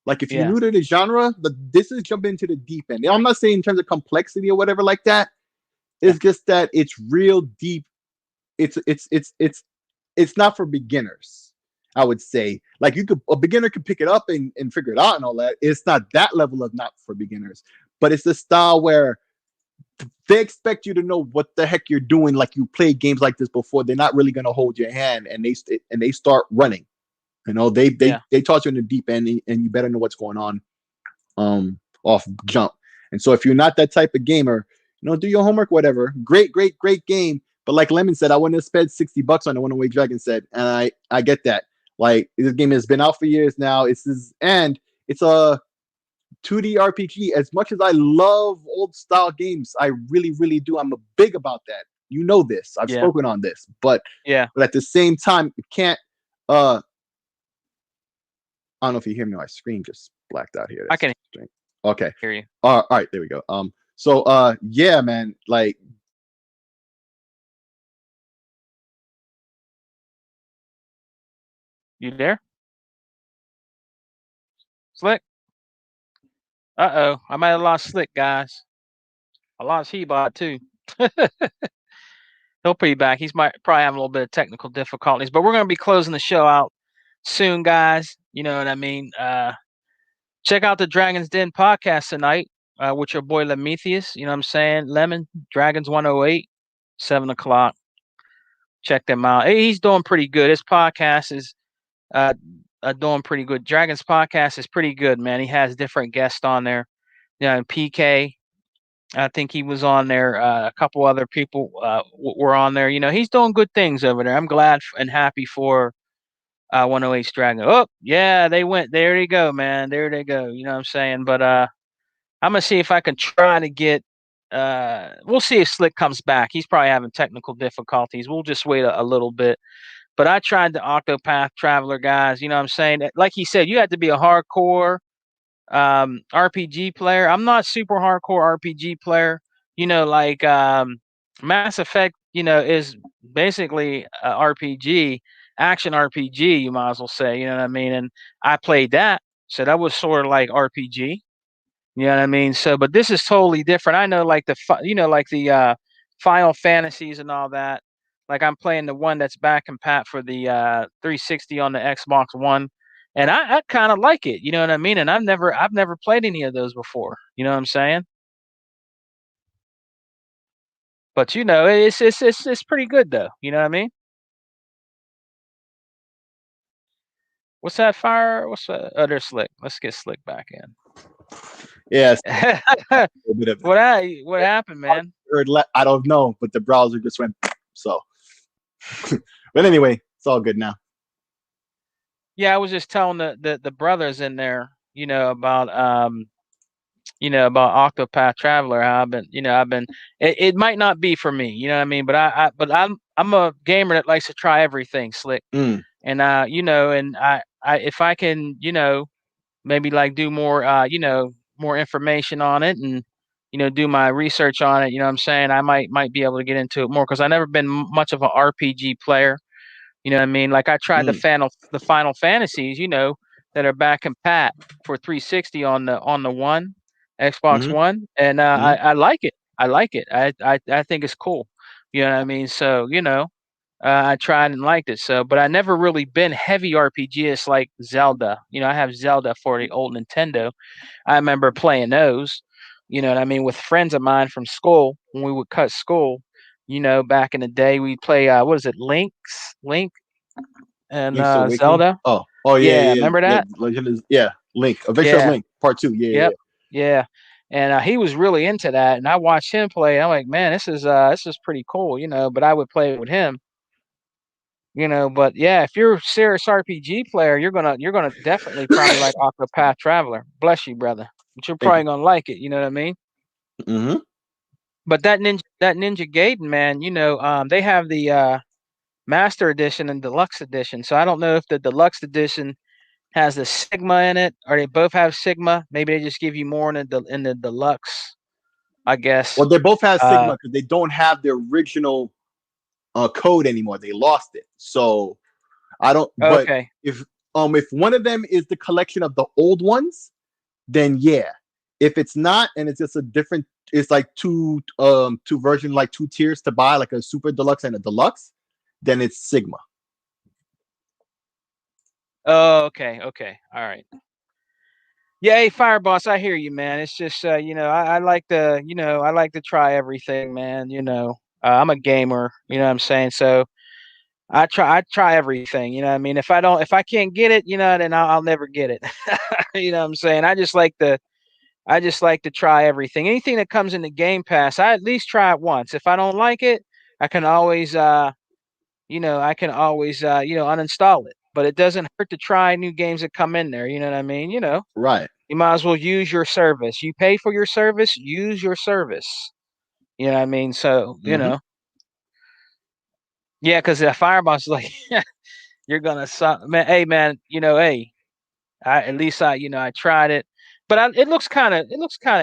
like if you're new to the genre, this is jumping into the deep end. I'm not saying in terms of complexity or whatever like that. It's just that it's real deep. It's not for beginners. I would say, like a beginner could pick it up and figure it out and all that. It's not that level of not for beginners, but it's the style where they expect you to know what the heck you're doing. Like you played games like this before. They're not really going to hold your hand and they start running. They toss you in the deep end and you better know what's going on off jump. And so if you're not that type of gamer, do your homework, whatever. Great game. But like Lemon said, I wouldn't have spent $60 on it when Away Dragon said, and I get that. Like this game has been out for years now. It's a 2D RPG. As much as I love old style games, I really, really do. I'm big about that. You know this. I've spoken on this, but at the same time, it can't I don't know if you hear me. My screen just blacked out here. I can Okay. hear you. All right. There we go. So yeah, man. Like, You there? Slick? Uh-oh. I might have lost Slick, guys. I lost He-Bot, too. He'll be back. He's probably having a little bit of technical difficulties, but we're going to be closing the show out soon, guys. You know what I mean? Check out the Dragon's Den podcast tonight with your boy Lemetheus. You know what I'm saying? Lemon, Dragons 108, 7 o'clock. Check them out. Hey, he's doing pretty good. His podcast is doing pretty good. Dragon's podcast is pretty good, man. He has different guests on there. PK, I think he was on there. A couple other people were on there. You know, he's doing good things over there. I'm glad and happy for 108's Dragon. Oh, yeah, they went. There they go, man. There they go. You know what I'm saying? But I'm going to see if I can try to get we'll see if Slick comes back. He's probably having technical difficulties. We'll just wait a little bit. But I tried the Octopath Traveler, guys. You know what I'm saying? Like he said, you have to be a hardcore RPG player. I'm not super hardcore RPG player. You know, like Mass Effect, you know, is basically a RPG, action RPG, you might as well say. You know what I mean? And I played that. So that was sort of like RPG. You know what I mean? So, but this is totally different. I know, like like the Final Fantasies and all that. Like I'm playing the one that's back and pat for the 360 on the Xbox One, and I kind of like it. You know what I mean? And I've never played any of those before. You know what I'm saying? But you know, it's pretty good though. You know what I mean? What's that fire? What's that? Oh, there's Slick. Let's get Slick back in. yeah, a bit of What happened, man? I don't know, but the browser just went so. But anyway, it's all good now. Yeah, I was just telling the brothers in there, about about Octopath Traveler. How I've been. It might not be for me, you know what I mean. But I'm a gamer that likes to try everything, Slick. Mm. And and I if I can, maybe like do more, more information on it and do my research on it. You know what I'm saying? I might be able to get into it more because I've never been much of an RPG player. You know what I mean? Like I tried the Final Fantasies, that are back and pat for 360 on the one Xbox One, and I like it. I like it. I think it's cool. You know what I mean? So I tried and liked it. So, but I never really been heavy RPGs like Zelda. I have Zelda for the old Nintendo. I remember playing those. You know what I mean? With friends of mine from school when we would cut school. Back in the day, we'd play, what is it, Link, and Link's Awakening? Zelda. Oh, yeah. Remember that? Link, Adventure of Link, Part 2. Yeah. And he was really into that, and I watched him play. And I'm like, man, this is pretty cool, But I would play with him, But yeah, if you're a serious RPG player, you're gonna definitely probably like Octopath Traveler. Bless you, brother. But you're probably gonna like it. You know what I mean? Mm-hmm. But that Ninja Gaiden, man, they have the Master Edition and Deluxe Edition. So I don't know if the Deluxe Edition has the Sigma in it, or they both have Sigma. Maybe they just give you more in the Deluxe, I guess. Well, they both have Sigma because they don't have the original code anymore. They lost it. So I don't. Okay. But if one of them is the collection of the old ones, then yeah. If it's not, and it's just a different, it's like two versions, like 2 tiers to buy, like a super deluxe and a deluxe, then it's Sigma. Oh, okay. All right. Yeah, hey, Fire Boss, I hear you, man. It's just, I like to, I like to try everything, man. I'm a gamer, you know what I'm saying? So I try everything, you know what I mean? If I can't get it, then I'll never get it. You know what I'm saying? I just like to try everything. Anything that comes in the Game Pass, I at least try it once. If I don't like it, I can always, uninstall it. But it doesn't hurt to try new games that come in there. You know what I mean? Right. You might as well use your service. You pay for your service, use your service. You know what I mean? So, yeah, because the Fireboss is like, you're gonna suck, man. Hey, man, hey, At least I tried it, but it looks kind of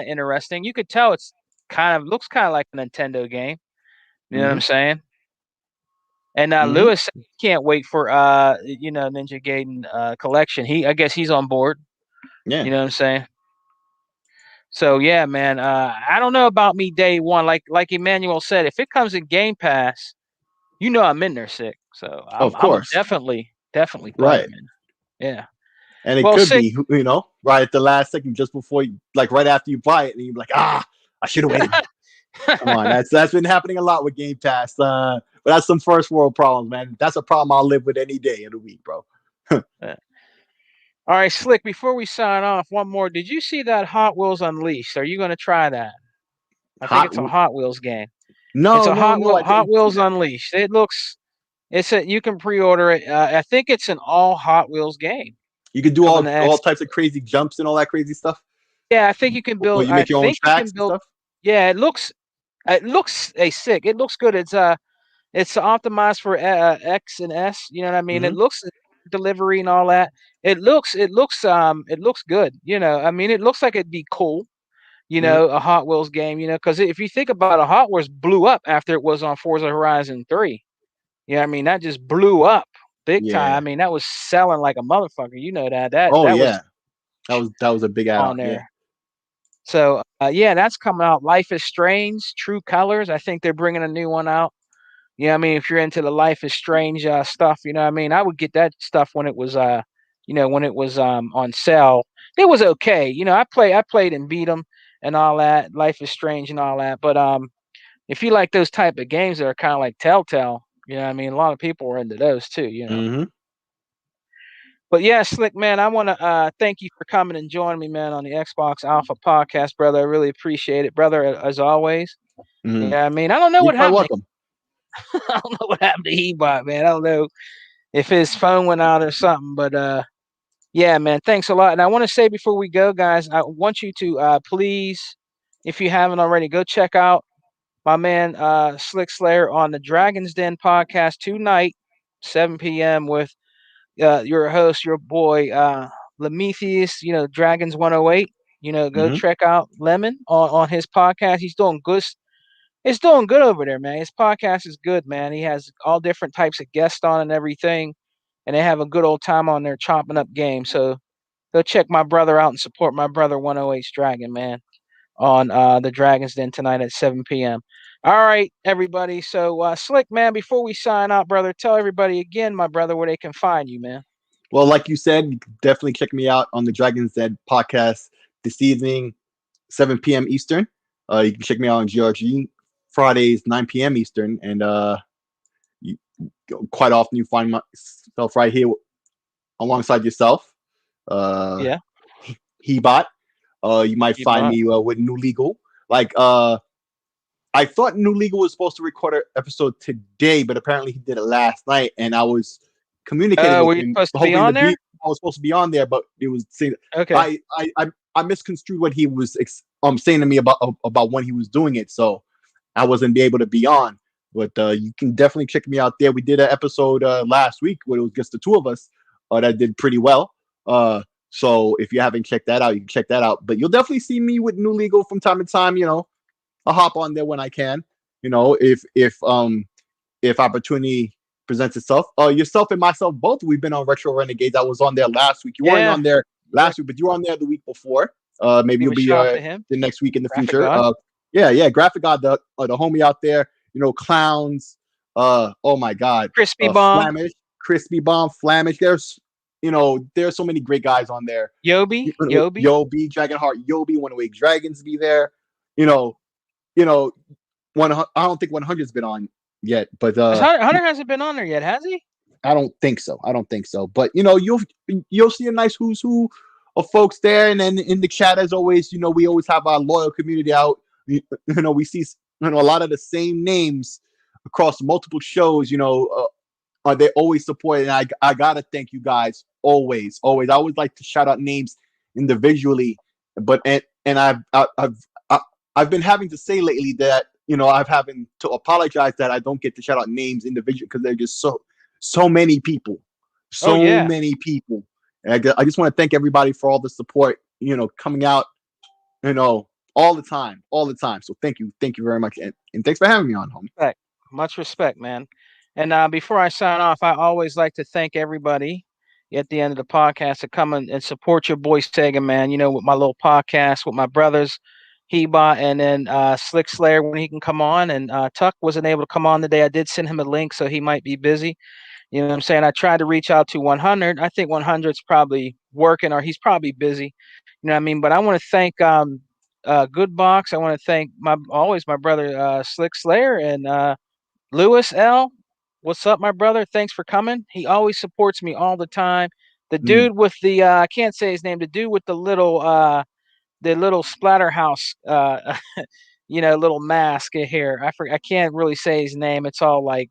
interesting. You could tell it's looks kind of like a Nintendo game. You know what I'm Hmm. saying? And Hmm. Lewis can't wait for Ninja Gaiden collection. I guess he's on board. Yeah. You know what I'm saying? So yeah, man. I don't know about me day one. Like Emmanuel said, if it comes in Game Pass, I'm in there sick. So Of I'm a course. definitely Right. playing, man. Yeah. And it Well, could sick. be, right at the last second, just before you, like right after you buy it, and you're like, I should have waited. Come on, that's been happening a lot with Game Pass. But that's some first world problems, man. That's a problem I'll live with any day of the week, bro. Yeah. All right, Slick. Before we sign off, one more. Did you see that Hot Wheels Unleashed? Are you going to try that? I think Hot. it's a Hot Wheels game. It's No, a no, no. I Hot didn't see Wheels that. Unleashed. You can pre-order it. I think it's an all Hot Wheels game You could do coming to all X. types of crazy jumps and all that crazy stuff. Yeah, I think you can Or build. you I make your own think you can tracks and build. stuff. Yeah, it looks a sick. It looks good. It's optimized for X and S. You know what I mean? Hmm. It looks delivery and all that. It looks good. I mean, it looks like it'd be cool. Hmm. A Hot Wheels game. Because if you think about it, Hot Wheels blew up after it was on Forza Horizon 3. I mean, that just blew up big time. I Yeah. mean, that was selling like a motherfucker. You know that Oh that was yeah. That was a big on add-on. Yeah. there. So yeah, that's coming out. Life is Strange, True Colors. I think they're bringing a new one out. I mean, if you're into the Life is Strange stuff, I mean, I would get that stuff when it was on sale. It was okay. I played and beat them and all that. Life is Strange and all that. But if you like those type of games that are kind of like Telltale, I mean, a lot of people are into those too. Hmm. But yeah, Slick man, I want to thank you for coming and joining me, man, on the Xbox Alpha podcast, brother. I really appreciate it, brother, as always. Hmm. I mean, I don't know You're what quite happened. welcome. I don't know what happened to Hebot, man. I don't know if his phone went out or something, but yeah, man, thanks a lot. And I want to say before we go, guys, I want you to please, if you haven't already, go check out my man Slick Slayer on the Dragon's Den podcast tonight, 7 p.m. with your host, your boy Lemetheus, Dragons 108. Go Hmm. check out Lemon on his podcast. He's doing good. It's doing good over there, man. His podcast is good, man. He has all different types of guests on and everything, and they have a good old time on there chopping up games. So go check my brother out and support my brother 108's Dragon, man, on the Dragons Den tonight at 7 p.m. All right, everybody. So Slick, man, before we sign out, brother, tell everybody again, my brother, where they can find you, man. Well, like you said, you can definitely check me out on the Dragon's Den podcast this evening, 7 p.m. Eastern. You can check me out on GRG Fridays, 9 p.m. Eastern, and you, quite often you find myself right here alongside yourself. Yeah, Hebot. You might you find bought. me with New Legal. Like, I thought New Legal was supposed to record an episode today, but apparently he did it last night, and I was communicating with Were you him, supposed to be hoping on there? I was supposed to be on there, but it was saying Okay. I misconstrued what he was saying to me about when he was doing it, so I wasn't able to be on. But you can definitely check me out there. We did an episode last week where it was just the two of us that did pretty well. So if you haven't checked that out, you can check that out. But you'll definitely see me with New Legal from time to time. I'll hop on there when I can. If opportunity presents itself. Yourself and myself both. We've been on Retro Renegades. I was on there last week. You weren't Yeah. on there Yeah. last week, but you were on there the week before. Maybe Give you'll a be shout out to him. the next week in the Graphic future. God. Yeah, Graphic God, the homie out there. Clowns. Oh my God. Crispy Bomb. Flamish, Crispy Bomb, Flamish. There's so many great guys on there. Yobi. Yobi, Dragonheart, Yobi, 108 Dragons be there. You know, I don't think 100's been on yet, but Hunter hasn't been on there yet, has he? I don't think so. But you'll see a nice who's who of folks there, and then in the chat, as always, we always have our loyal community out. We see a lot of the same names across multiple shows. They always support, and I gotta thank you guys always. I always like to shout out names individually, but and I've been having to say lately that I've having to apologize that I don't get to shout out names individually because they're just so many people, Oh, yeah. many people, And I just want to thank everybody for all the support, coming out, all the time. So thank you very much, and thanks for having me on, homie. Much respect, man. And before I sign off, I always like to thank everybody at the end of the podcast to come and support your boy Sega Man. With my little podcast with my brothers, Heba, and then Slick Slayer when he can come on. And Tuck wasn't able to come on today. I did send him a link, so he might be busy. You know what I'm saying? I tried to reach out to 100. I think 100's probably working, or he's probably busy. You know what I mean? But I want to thank Good Box. I want to thank always my brother Slick Slayer and Lewis L. What's up, my brother? Thanks for coming. He always supports me all the time. The dude with the I can't say his name. The dude with the little Splatterhouse little mask here. I can't really say his name. It's all like,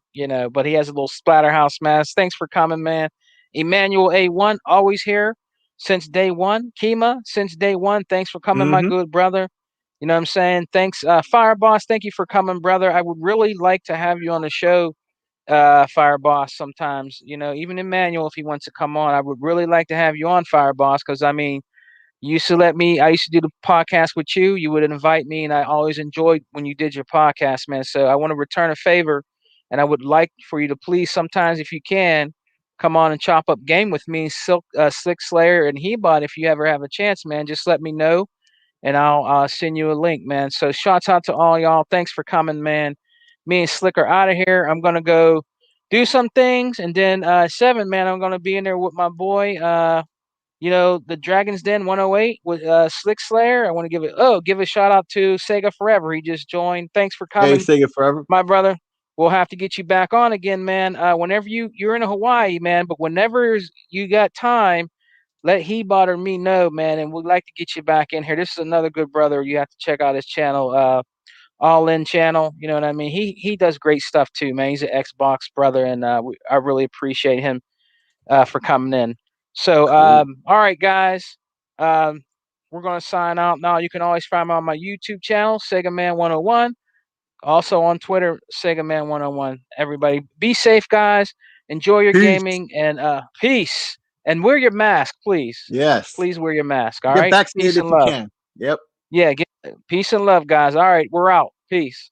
but he has a little Splatterhouse mask. Thanks for coming, man. Emmanuel A1, always here since day one. Kima, since day one. Thanks for coming, my good brother. You know what I'm saying? Thanks. Fire Boss, thank you for coming, brother. I would really like to have you on the show, Fire Boss, sometimes. Even Emmanuel, if he wants to come on, I would really like to have you on, Fire Boss, because I used to I used to do the podcast with you. You would invite me, and I always enjoyed when you did your podcast, man. So I want to return a favor, and I would like for you to please, sometimes, if you can, come on and chop up game with me, Slick Slayer, and Hebot. If you ever have a chance, man, just let me know, and I'll send you a link, man. So shouts out to all y'all. Thanks for coming, man. Me and Slick are out of here. I'm gonna go do some things, and then 7, man, I'm gonna be in there with my boy. The Dragon's Den 108 with Slick Slayer. I want to give a shout out to Sega Forever. He just joined. Thanks for coming. Hey, Sega Forever, my brother. We'll have to get you back on again, man. Whenever you're in Hawaii, man, but whenever you got time, let Hebot or me know, man, and we'd like to get you back in here. This is another good brother. You have to check out his channel, All In channel. You know what I mean? He does great stuff too, man. He's an Xbox brother, and I really appreciate him for coming in. So, all right, guys, we're going to sign out now. You can always find me on my YouTube channel, Sega Man 101. Also on Twitter, Sega Man 101. Everybody, be safe, guys. Enjoy your gaming, and peace. And wear your mask, please. Yes. Please wear your mask. All right. Get vaccinated if you can. Yep. Yeah. Peace and love, guys. All right. We're out. Peace.